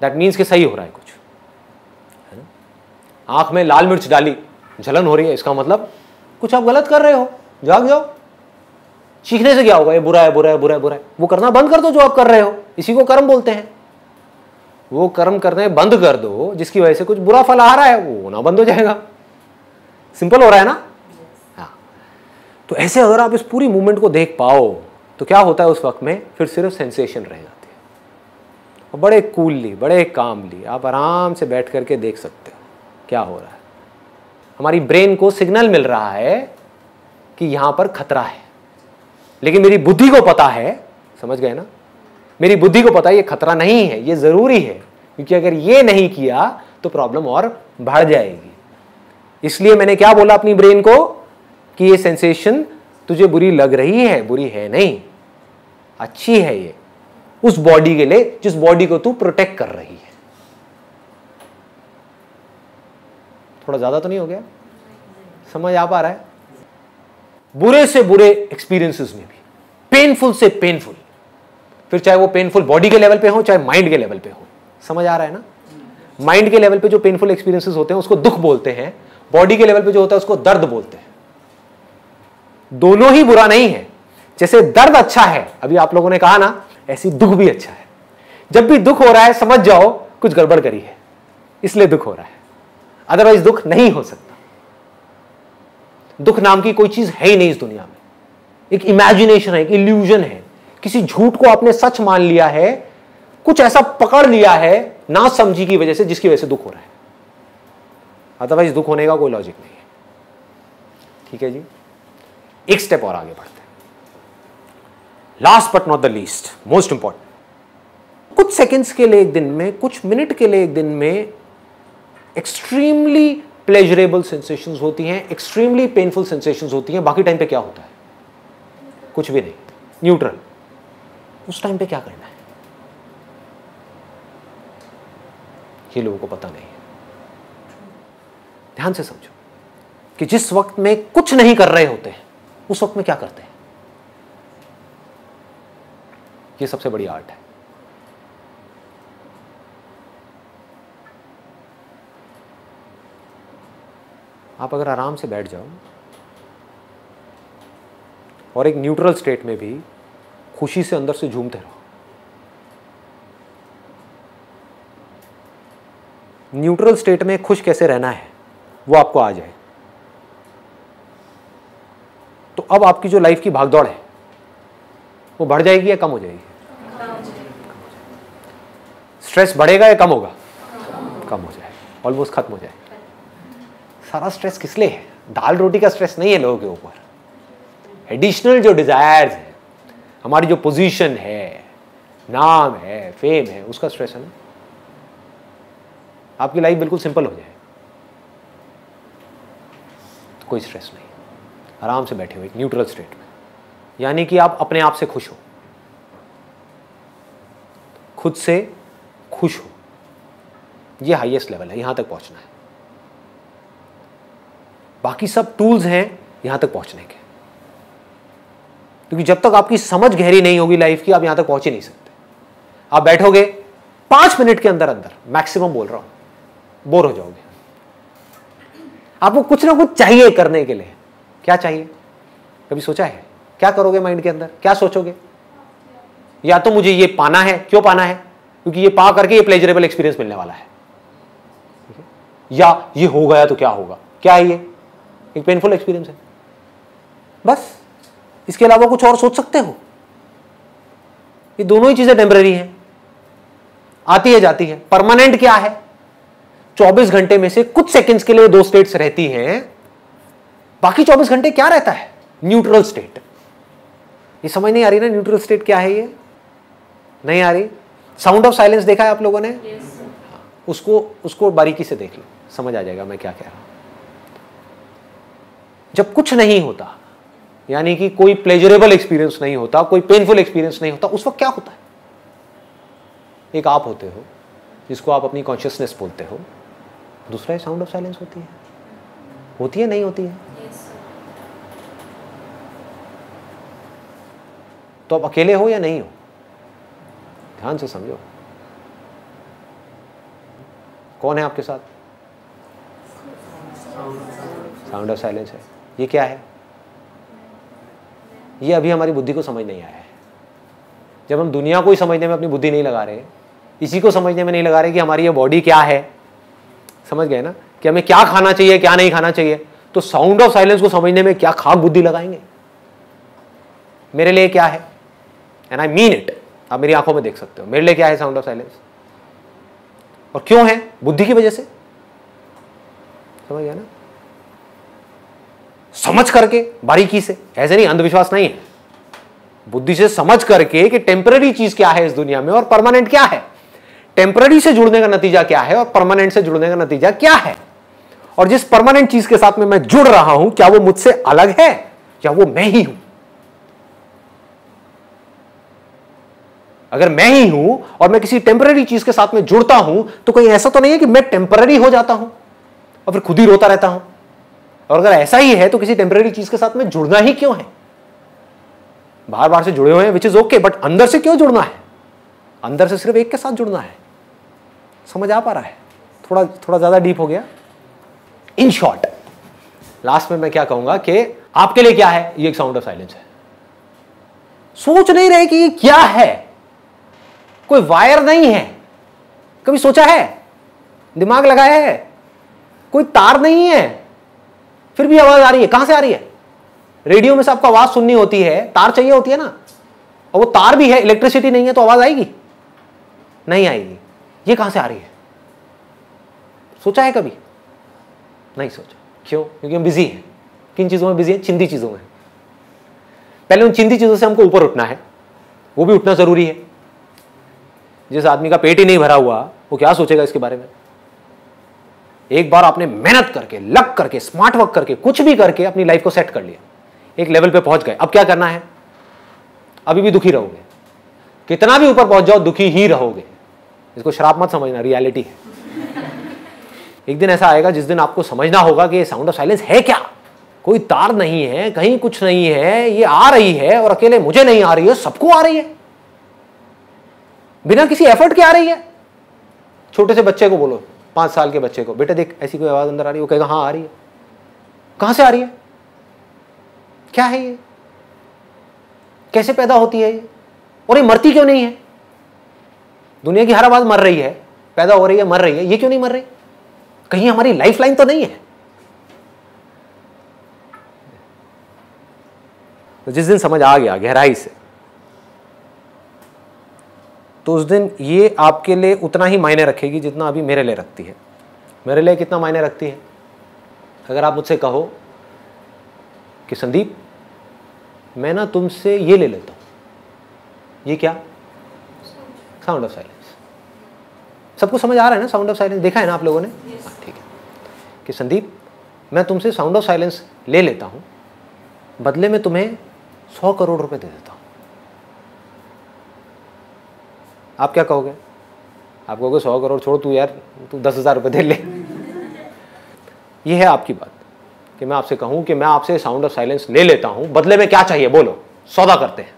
दैट मीन्स कि सही हो रहा है कुछ, है ना? आंख में लाल मिर्च डाली, जलन हो रही है, इसका मतलब कुछ आप गलत कर रहे हो, जाग जाओ। चीखने से क्या होगा, ये बुरा है बुरा है बुरा है बुरा है, वो करना बंद कर दो जो आप कर रहे हो, इसी को कर्म बोलते हैं। वो कर्म करने बंद कर दो जिसकी वजह से कुछ बुरा फल आ रहा है, वो होना बंद हो जाएगा। सिंपल हो रहा है ना? हाँ। तो ऐसे अगर आप इस पूरी मूवमेंट को देख पाओ तो क्या होता है उस वक्त में, फिर सिर्फ सेंसेशन रह जाती है। और बड़े कूलली, बड़े कामली आप आराम से बैठ करके देख सकते हो क्या हो रहा है। हमारी ब्रेन को सिग्नल मिल रहा है कि यहां पर खतरा है, लेकिन मेरी बुद्धि को पता है, समझ गए ना? मेरी बुद्धि को पता है ये खतरा नहीं है, ये जरूरी है, क्योंकि अगर ये नहीं किया तो प्रॉब्लम और बढ़ जाएगी। इसलिए मैंने क्या बोला अपनी ब्रेन को कि ये सेंसेशन तुझे बुरी लग रही है, बुरी है नहीं, अच्छी है ये उस बॉडी के लिए जिस बॉडी को तू प्रोटेक्ट कर रही है। थोड़ा ज्यादा तो नहीं हो गया? समझ आ पा रहा है? बुरे से बुरे एक्सपीरियंसेस में भी, पेनफुल से पेनफुल, फिर चाहे वो पेनफुल बॉडी के लेवल पे हो चाहे माइंड के लेवल पे हो। समझ आ रहा है ना? माइंड के लेवल पे जो पेनफुल एक्सपीरियंसेस होते हैं उसको दुख बोलते हैं, बॉडी के लेवल पे जो होता है उसको दर्द बोलते हैं। दोनों ही बुरा नहीं है। जैसे दर्द अच्छा है, अभी आप लोगों ने कहा ना, ऐसी दुख भी अच्छा है। जब भी दुख हो रहा है समझ जाओ कुछ गड़बड़ करी है, इसलिए दुख हो रहा है, अदरवाइज दुख नहीं हो सकता। दुख नाम की कोई चीज है ही नहीं इस दुनिया में, एक इमेजिनेशन है, एक इल्यूजन है। किसी झूठ को आपने सच मान लिया है, कुछ ऐसा पकड़ लिया है ना समझी की वजह से, जिसकी वजह से दुख हो रहा है, अदरवाइज दुख होने का कोई लॉजिक नहीं है। ठीक है जी, एक स्टेप और आगे बढ़ते हैं। Last but not the least, most important, कुछ सेकेंड्स के लिए एक दिन में, कुछ मिनट के लिए एक दिन में एक्सट्रीमली प्लेजरेबल सेंसेशंस होती हैं, एक्सट्रीमली पेनफुल सेंसेशंस होती हैं। बाकी टाइम पे क्या होता है? कुछ भी नहीं, न्यूट्रल। उस टाइम पे क्या करना है ये लोगों को पता नहीं है। ध्यान से समझो कि जिस वक्त में कुछ नहीं कर रहे होते हैं उस वक्त में क्या करते हैं। ये सबसे बड़ी आर्ट है। आप अगर आराम से बैठ जाओ और एक न्यूट्रल स्टेट में भी खुशी से अंदर से झूमते रहो। न्यूट्रल स्टेट में खुश कैसे रहना है वो आपको आ जाए तो अब आपकी जो लाइफ की भागदौड़ है वो बढ़ जाएगी या कम हो जाएगी? स्ट्रेस बढ़ेगा या कम होगा? कम हो जाए, ऑलमोस्ट खत्म हो जाए। सारा स्ट्रेस किस लिए है? दाल रोटी का स्ट्रेस नहीं है लोगों के ऊपर। एडिशनल जो डिजायर्स है, हमारी जो पोजीशन है, नाम है, फेम है, उसका स्ट्रेस है ना। आपकी लाइफ बिल्कुल सिंपल हो जाए तो कोई स्ट्रेस नहीं, आराम से बैठे हो एक न्यूट्रल स्टेट में, यानी कि आप अपने आप से खुश हो, खुद से खुश हो। ये हाईएस्ट लेवल है, यहां तक पहुंचना है। बाकी सब टूल्स हैं यहां तक पहुंचने के, क्योंकि जब तक आपकी समझ गहरी नहीं होगी लाइफ की, आप यहां तक पहुंच ही नहीं सकते। आप बैठोगे 5 मिनट के अंदर अंदर मैक्सिमम बोल रहा हूं, बोर हो जाओगे। आपको कुछ ना कुछ चाहिए करने के लिए। क्या चाहिए? कभी सोचा है? क्या करोगे माइंड के अंदर? क्या सोचोगे? या तो मुझे ये पाना है। क्यों पाना है? क्योंकि ये पा करके ये प्लेजरेबल एक्सपीरियंस मिलने वाला है। या ये हो गया तो क्या होगा? क्या है ये? एक पेनफुल एक्सपीरियंस है। बस इसके अलावा कुछ और सोच सकते हो? ये दोनों ही चीजें टेम्पररी हैं, आती है जाती है। परमानेंट क्या है? 24 घंटे में से कुछ सेकंड्स के लिए 2 स्टेट्स रहती हैं, बाकी 24 घंटे क्या रहता है? Neutral state. ये समझ नहीं आ रही ना न्यूट्रल स्टेट क्या है? ये नहीं आ रही। साउंड ऑफ साइलेंस देखा है आप लोगों ने? उसको बारीकी से देख लो, समझ आ जाएगा मैं क्या कह रहा हूं। जब कुछ नहीं होता, यानी कि कोई प्लेजरेबल एक्सपीरियंस नहीं होता, कोई पेनफुल एक्सपीरियंस नहीं होता, उस वक्त क्या होता है? एक आप होते हो जिसको आप अपनी कॉन्शियसनेस बोलते हो, दूसरा है साउंड ऑफ साइलेंस होती है। होती है नहीं होती है? तो आप अकेले हो या नहीं हो? ध्यान से समझो, कौन है आपके साथ? साउंड ऑफ साइलेंस है। ये क्या है? ये अभी हमारी बुद्धि को समझ नहीं आया है। जब हम दुनिया को ही समझने में अपनी बुद्धि नहीं लगा रहे, इसी को समझने में नहीं लगा रहे कि हमारी ये बॉडी क्या है, समझ गए ना, कि हमें क्या खाना चाहिए क्या नहीं खाना चाहिए, तो साउंड ऑफ साइलेंस को समझने में क्या खाक बुद्धि लगाएंगे? मेरे लिए क्या है, एंड आई मीन इट, आप मेरी आंखों में देख सकते हो, मेरे लिए क्या है साउंड ऑफ साइलेंस, और क्यों है? बुद्धि की वजह से। समझ गया ना? समझ करके बारीकी से, ऐसे नहीं, अंधविश्वास नहीं है, बुद्धि से समझ करके कि टेम्पररी चीज क्या है इस दुनिया में और परमानेंट क्या है, टेम्पररी से जुड़ने का नतीजा क्या है और परमानेंट से जुड़ने का नतीजा क्या है, और जिस परमानेंट चीज के साथ में मैं जुड़ रहा हूं क्या वो मुझसे अलग है या वो मैं ही हूं। अगर मैं ही हूं और मैं किसी टेम्पररी चीज के साथ में जुड़ता हूं तो कहीं ऐसा तो नहीं है कि मैं टेम्पररी हो जाता हूं और फिर खुद ही रोता रहता हूं। और अगर ऐसा ही है तो किसी टेम्पररी चीज के साथ में जुड़ना ही क्यों है? बाहर बाहर से जुड़े हुए हैं विच इज ओके, बट अंदर से क्यों जुड़ना है? अंदर से सिर्फ एक के साथ जुड़ना है। समझ आ पा रहा है? थोड़ा ज्यादा डीप हो गया। इन शॉर्ट लास्ट में मैं क्या कहूंगा कि आपके लिए क्या है? ये एक साउंड ऑफ साइलेंस है। सोच नहीं रहे कि ये क्या है, कोई वायर नहीं है, कभी सोचा है? दिमाग लगाया है? कोई तार नहीं है, फिर भी आवाज आ रही है। कहां से आ रही है? रेडियो में से आपको आवाज सुननी होती है, तार चाहिए होती है ना, और वो तार भी है, इलेक्ट्रिसिटी नहीं है तो आवाज आएगी? नहीं आएगी। ये कहां से आ रही है? सोचा है कभी? नहीं सोचा। क्यों? क्योंकि हम बिजी हैं। किन चीजों में बिजी हैं? चिंदी चीजों में। पहले उन चिंदी चीजों से हमको ऊपर उठना है, वो भी उठना जरूरी है। जिस आदमी का पेट ही नहीं भरा हुआ वो क्या सोचेगा इसके बारे में? एक बार आपने मेहनत करके, लग करके, स्मार्ट वर्क करके, कुछ भी करके अपनी लाइफ को सेट कर लिया, एक लेवल पे पहुंच गए, अब क्या करना है? अभी भी दुखी रहोगे, कितना भी ऊपर पहुंच जाओ दुखी ही रहोगे। इसको श्राप मत समझना, रियलिटी है। एक दिन ऐसा आएगा जिस दिन आपको समझना होगा कि ये साउंड ऑफ साइलेंस है क्या? कोई तार नहीं है, कहीं कुछ नहीं है, ये आ रही है और अकेले मुझे नहीं आ रही है, सबको आ रही है, बिना किसी एफर्ट के आ रही है। छोटे से बच्चे को बोलो, 5 साल के बच्चे को, बेटे देख ऐसी कोई आवाज अंदर आ रही है, वो कहेगा हाँ आ रही है। कहां से आ रही है? क्या है ये? कैसे पैदा होती है ये? और ये मरती क्यों नहीं है? दुनिया की हर आवाज मर रही है, पैदा हो रही है, मर रही है, ये क्यों नहीं मर रही? कहीं हमारी लाइफ लाइन तो नहीं है? तो जिस दिन समझ आ गया गहराई से, तो उस दिन ये आपके लिए उतना ही मायने रखेगी जितना अभी मेरे लिए रखती है। मेरे लिए कितना मायने रखती है? अगर आप मुझसे कहो कि संदीप मैं ना तुमसे ये ले लेता हूं, ये क्या? Sound of silence. सबको समझ आ रहा है ना साउंड ऑफ साइलेंस? देखा है ना आप लोगों ने? ठीक है। कि संदीप मैं तुमसे साउंड ऑफ साइलेंस ले लेता हूं, बदले में तुम्हें 100 करोड़ रुपए दे देता हूं। आप क्या कहोगे? आप कहोगे 100 करोड़ छोड़, तू यार तू 10,000 रुपये दे ले। ये है आपकी बात कि मैं आपसे कहूं कि मैं आपसे साउंड ऑफ साइलेंस ले लेता हूं, बदले में क्या चाहिए बोलो, सौदा करते हैं।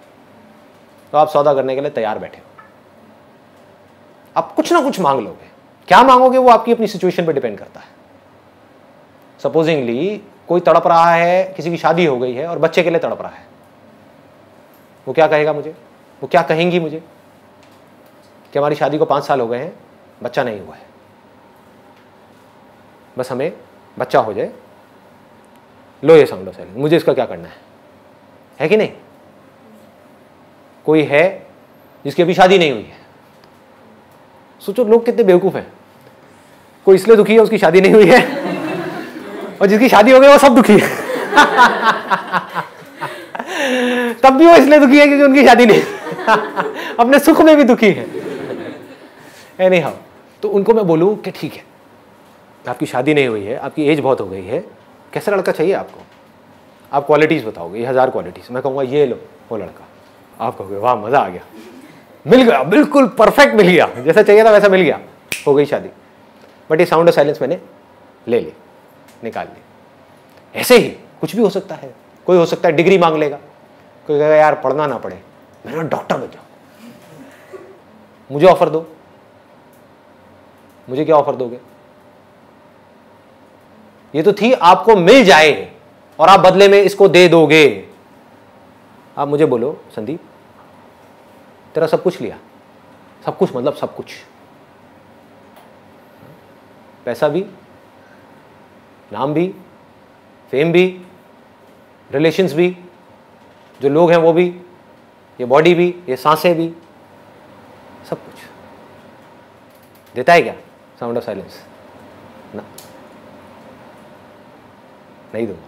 तो आप सौदा करने के लिए तैयार बैठे हो। आप कुछ ना कुछ मांग लोगे। क्या मांगोगे वो आपकी अपनी सिचुएशन पे डिपेंड करता है। सपोजिंगली कोई तड़प रहा है, किसी की शादी हो गई है और बच्चे के लिए तड़प रहा है, वो क्या कहेगा मुझे, वो क्या कहेंगी मुझे कि हमारी शादी को 5 साल हो गए हैं, बच्चा नहीं हुआ है, बस हमें बच्चा हो जाए, लो ये साउंड ऑफ साइलेंस, मुझे इसका क्या करना है कि नहीं? कोई है जिसकी अभी शादी नहीं हुई है, सोचो लोग कितने बेवकूफ हैं। कोई इसलिए दुखी है उसकी शादी नहीं हुई है, और जिसकी शादी हो गई वो सब दुखी है तब भी वो इसलिए दुखी है क्योंकि उनकी शादी नहीं अपने सुख में भी दुखी है। एनी हाउ, तो उनको मैं बोलूं कि ठीक है, आपकी शादी नहीं हुई है, आपकी एज बहुत हो गई है, कैसा लड़का चाहिए आपको? आप क्वालिटीज बताओगे, 1000 क्वालिटीज, मैं कहूँगा ये लो वो लड़का, आप कहोगे वाह मजा आ गया, मिल गया, बिल्कुल परफेक्ट मिल गया, जैसा चाहिए था वैसा मिल गया, हो गई शादी। बट ये साउंड ऑफ साइलेंस मैंने ले ली, निकाल ली। ऐसे ही कुछ भी हो सकता है। कोई हो सकता है डिग्री मांग लेगा, कोई कहेगा यार पढ़ना ना पड़े, मेरा डॉक्टर बन जाओ, मुझे ऑफर दो। मुझे क्या ऑफर दोगे? ये तो थी आपको मिल जाए और आप बदले में इसको दे दोगे। आप मुझे बोलो संदीप तेरा सब कुछ लिया, सब कुछ मतलब सब कुछ, पैसा भी, नाम भी, फेम भी, रिलेशंस भी, जो लोग हैं वो भी, ये बॉडी भी, ये सांसें भी, सब कुछ देता है क्या साउंड ऑफ साइलेंस? ना, नहीं दूंगा।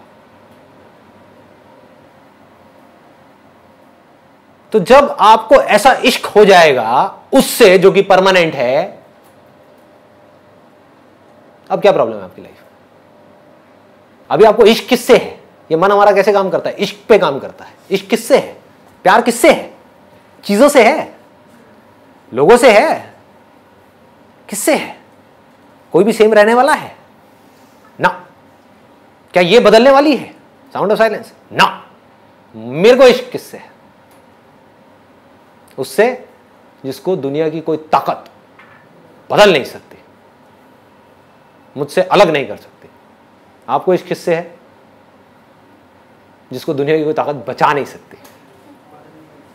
तो जब आपको ऐसा इश्क हो जाएगा उससे जो कि परमानेंट है, अब क्या प्रॉब्लम है आपकी लाइफ? अभी आपको इश्क किससे है? ये मन हमारा कैसे काम करता है? इश्क पे काम करता है। इश्क किससे है? प्यार किससे है? चीजों से है, लोगों से है, किससे है? कोई भी सेम रहने वाला है ना? क्या ये बदलने वाली है साउंड ऑफ साइलेंस? ना। मेरे को इश्क किससे है? उससे जिसको दुनिया की कोई ताकत बदल नहीं सकती, मुझसे अलग नहीं कर सकती। आपको इश्क किससे है? जिसको दुनिया की कोई ताकत बचा नहीं सकती।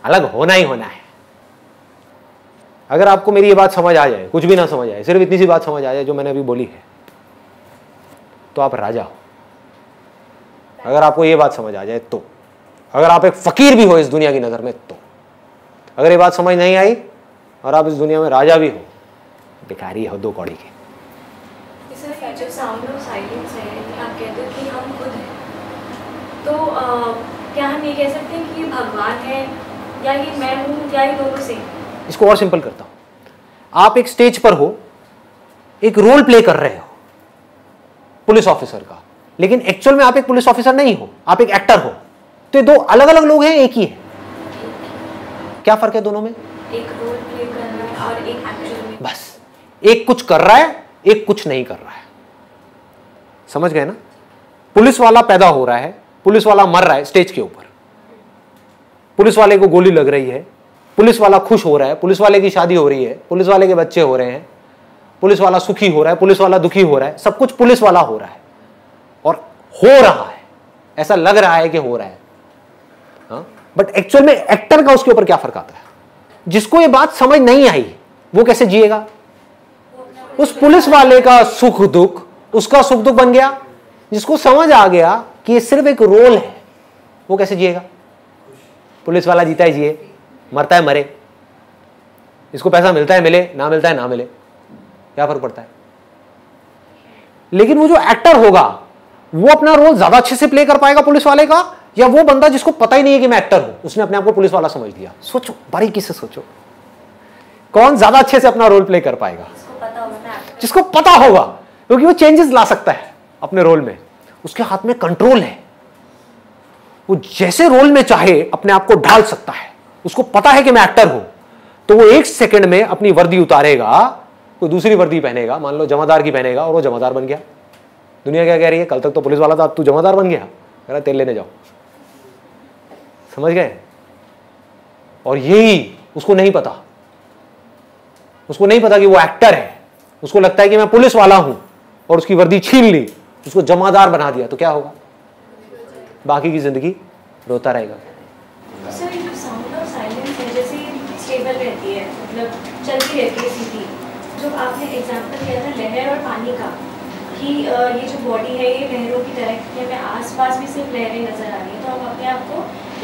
अलग होना ही होना है। अगर आपको मेरी ये बात समझ आ जाए, कुछ भी ना समझ आए, सिर्फ इतनी सी बात समझ आ जाए जो मैंने अभी बोली है, तो आप राजा हो। अगर आपको ये बात समझ आ जाए तो, अगर आप एक फकीर भी हो इस दुनिया की नजर में तो, अगर ये बात समझ नहीं आई और आप इस दुनिया में राजा भी हो, भिखारी हो 2 कौड़ी के। जो साउंड ऑफ साइलेंस है, आप कहते हो कि हम खुद हैं, तो क्या हम ये कह सकते हैं कि ये भगवान है या ये मैं हूँ या ये दोनों से? इसको और सिंपल करता हूं। आप एक स्टेज पर हो, एक रोल प्ले कर रहे हो पुलिस ऑफिसर का, लेकिन एक्चुअल में आप एक पुलिस ऑफिसर नहीं हो, आप एक एक्टर हो। तो ये 2 अलग अलग लोग हैं, एक ही है। क्या फर्क है दोनों में? एक रोल प्ले कर रहा है और एक एक्चुअल में। बस, एक कुछ कर रहा है, एक कुछ नहीं कर रहा है। समझ गए ना? पुलिस वाला पैदा हो रहा है, पुलिस वाला मर रहा है स्टेज के ऊपर, पुलिस वाले को गोली लग रही है, पुलिस वाला खुश हो रहा है, पुलिस वाले की शादी हो रही है, पुलिस वाले के बच्चे हो रहे हैं, पुलिस वाला सुखी हो रहा है, पुलिस वाला दुखी हो रहा है, सब कुछ पुलिस वाला हो रहा है और हो रहा है, ऐसा लग रहा है कि हो रहा है। बट एक्चुअल में एक्टर का उसके ऊपर क्या फर्क आता है? जिसको ये बात समझ नहीं आई वो कैसे जिएगा? उस पुलिस वाले का सुख दुख उसका सुख दुख बन गया। जिसको समझ आ गया कि ये सिर्फ एक रोल है, वो कैसे जिएगा? पुलिस वाला जीता है जिए, मरता है मरे, इसको पैसा मिलता है मिले, ना मिलता है ना मिले, क्या फर्क पड़ता है? लेकिन वो जो एक्टर होगा वो अपना रोल ज्यादा अच्छे से प्ले कर पाएगा पुलिस वाले का, या वो बंदा जिसको पता ही नहीं है कि मैं एक्टर हूं, उसने अपने आप को पुलिस वाला समझ लिया? सोचो, बारीकी से सोचो, कौन ज्यादा अच्छे से अपना रोल प्ले कर पाएगा? जिसको पता होगा, क्योंकि वो चेंजेस ला सकता है अपने रोल में, उसके हाथ में कंट्रोल है, वो जैसे रोल में चाहे अपने आप को ढाल सकता है। उसको पता है कि मैं एक्टर हूं, तो वो 1 सेकंड में अपनी वर्दी उतारेगा, कोई दूसरी वर्दी पहनेगा, मान लो जमादार की पहनेगा, और वो जमादार बन गया। दुनिया क्या कह रही है? कल तक तो पुलिस वाला था, अब तू जमादार बन गया, कह रहा तेल लेने जाओ। समझ गए? और यही उसको नहीं पता, उसको नहीं पता कि वो एक्टर है, उसको लगता है कि मैं पुलिस वाला हूं और उसकी वर्दी छीन ली, उसको जमादार बना दिया, तो क्या होगा? बाकी की जिंदगी रोता रहेगा। सर ये जो साउंड ऑफ साइलेंस है, जैसे स्टेबल रहती है, मतलब चलती रहती है सीधी, जो आपने एग्जांपल दिया था लहर और पानी का, कि ये जो बॉडी है ये लहरों की तरह है, हमें आसपास भी सिर्फ लहरें नजर आ रही हैं, तो हम अपने आप को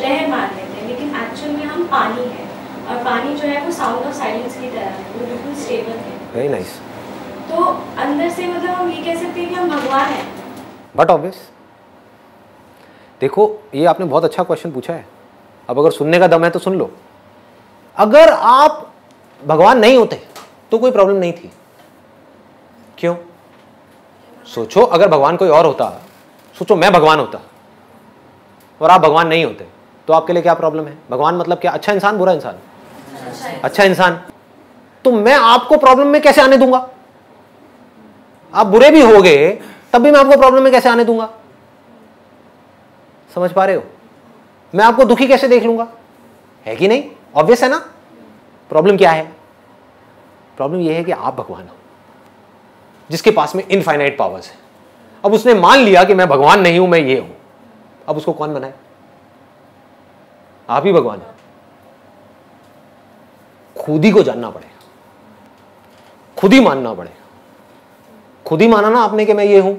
लहर मान लेते हैं, लेकिन एक्चुअल में हम पानी है, और पानी जो है वो साउंड ऑफ साइलेंस की तरह है, वो बिल्कुल स्टेबल है। Very nice. तो अंदर से मतलब हम ये कह सकते हैं कि हम भगवान हैं। बट ऑब्वियस, देखो ये आपने बहुत अच्छा क्वेश्चन पूछा है। अब अगर सुनने का दम है तो सुन लो। अगर आप भगवान नहीं होते तो कोई प्रॉब्लम नहीं थी। क्यों? सोचो, अगर भगवान कोई और होता, सोचो मैं भगवान होता और आप भगवान नहीं होते, तो आपके लिए क्या प्रॉब्लम है? भगवान मतलब क्या? अच्छा इंसान, बुरा इंसान? अच्छा इंसान। तो मैं आपको प्रॉब्लम में कैसे आने दूंगा? आप बुरे भी होगे तब भी मैं आपको प्रॉब्लम में कैसे आने दूंगा? समझ पा रहे हो? मैं आपको दुखी कैसे देख लूंगा? है कि नहीं? ऑब्वियस है ना। प्रॉब्लम क्या है? प्रॉब्लम यह है कि आप भगवान हो जिसके पास में इनफाइनाइट पावर्स है। अब उसने मान लिया कि मैं भगवान नहीं हूं, मैं ये हूं। अब उसको कौन बनाए? आप ही भगवान हो। खुद ही को जानना पड़ेगा, खुद ही मानना पड़ेगा। खुद ही माना ना आपने कि मैं ये हूं,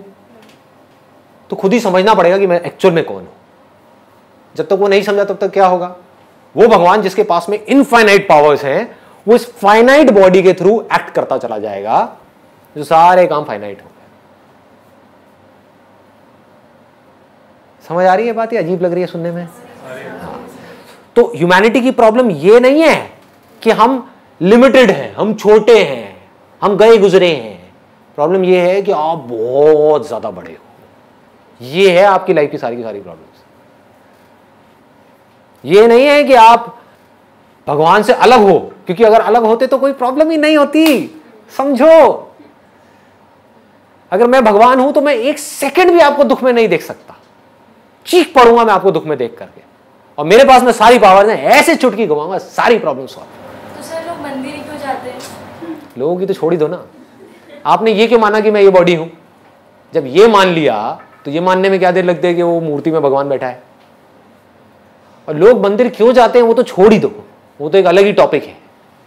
तो खुद ही समझना पड़ेगा कि मैं एक्चुअल में कौन हूं। जब तक वो नहीं समझा तब तक क्या होगा? वो भगवान जिसके पास में इनफाइनाइट पावर्स हैं, वो इस फाइनाइट बॉडी के थ्रू एक्ट करता चला जाएगा, जो सारे काम फाइनाइट हो गए। समझ आ रही है बात? ये अजीब लग रही है सुनने में? हाँ। तो ह्यूमैनिटी की प्रॉब्लम ये नहीं है कि हम लिमिटेड हैं, हम छोटे हैं, हम गए गुजरे हैं। प्रॉब्लम ये है कि आप बहुत ज्यादा बड़े हो। ये है आपकी लाइफ की सारी प्रॉब्लम्स। ये नहीं है कि आप भगवान से अलग हो, क्योंकि अगर अलग होते तो कोई प्रॉब्लम ही नहीं होती। समझो, अगर मैं भगवान हूं तो मैं एक सेकंड भी आपको दुख में नहीं देख सकता। चीख पड़ूंगा मैं आपको दुख में देख करके, और मेरे पास में सारी पावर है, ऐसे चुटकी घुमाऊंगा, सारी प्रॉब्लम सॉल्व। तो सर लोग मंदिर क्यों जाते हैं? लोगों की तो छोड़ ही दो ना। आपने ये क्यों माना कि मैं ये बॉडी हूं? जब ये मान लिया तो ये मानने में क्या देर लगती है कि वो मूर्ति में भगवान बैठा है। और लोग मंदिर क्यों जाते हैं वो तो छोड़ ही दो, वो तो एक अलग ही टॉपिक है।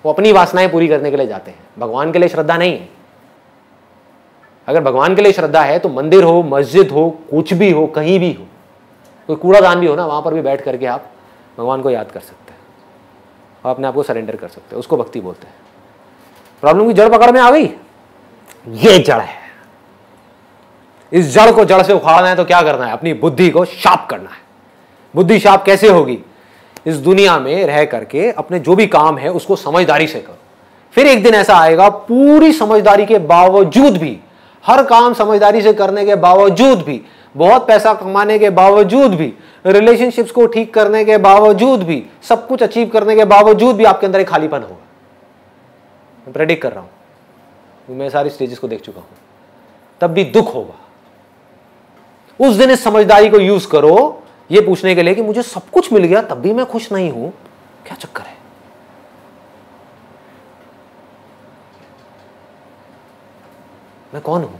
वो अपनी वासनाएं पूरी करने के लिए जाते हैं, भगवान के लिए श्रद्धा नहीं है। अगर भगवान के लिए श्रद्धा है तो मंदिर हो, मस्जिद हो, कुछ भी हो, कहीं भी हो, कोई कूड़ादान भी हो ना, वहां पर भी बैठ करके आप भगवान को याद कर सकते हैं और अपने आप को सरेंडर कर सकते हैं। उसको भक्ति बोलते हैं। प्रॉब्लम की जड़ पकड़ में आ गई? ये जड़ है। इस जड़ को जड़ से उखाड़ना है तो क्या करना है? अपनी बुद्धि को शार्प करना है। बुद्धि शार्प कैसे होगी? इस दुनिया में रह करके अपने जो भी काम है उसको समझदारी से करो। फिर एक दिन ऐसा आएगा, पूरी समझदारी के बावजूद भी, हर काम समझदारी से करने के बावजूद भी, बहुत पैसा कमाने के बावजूद भी, रिलेशनशिप्स को ठीक करने के बावजूद भी, सब कुछ अचीव करने के बावजूद भी आपके अंदर एक खालीपन होगा। मैं प्रेडिक्ट कर रहा हूं, मैं सारी स्टेजेस को देख चुका हूं। तब भी दुख होगा। उस दिन इस समझदारी को यूज करो ये पूछने के लिए कि मुझे सब कुछ मिल गया तब भी मैं खुश नहीं हूं, क्या चक्कर है? मैं कौन हूं?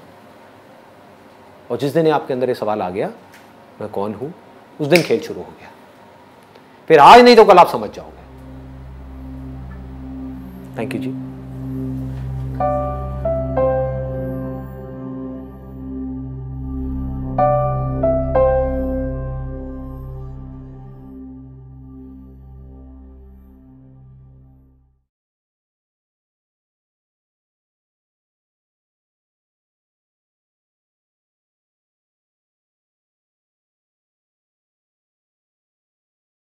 और जिस दिन आपके अंदर ये सवाल आ गया, मैं कौन हूं, उस दिन खेल शुरू हो गया। फिर आज नहीं तो कल आप समझ जाओगे। Thank you ji.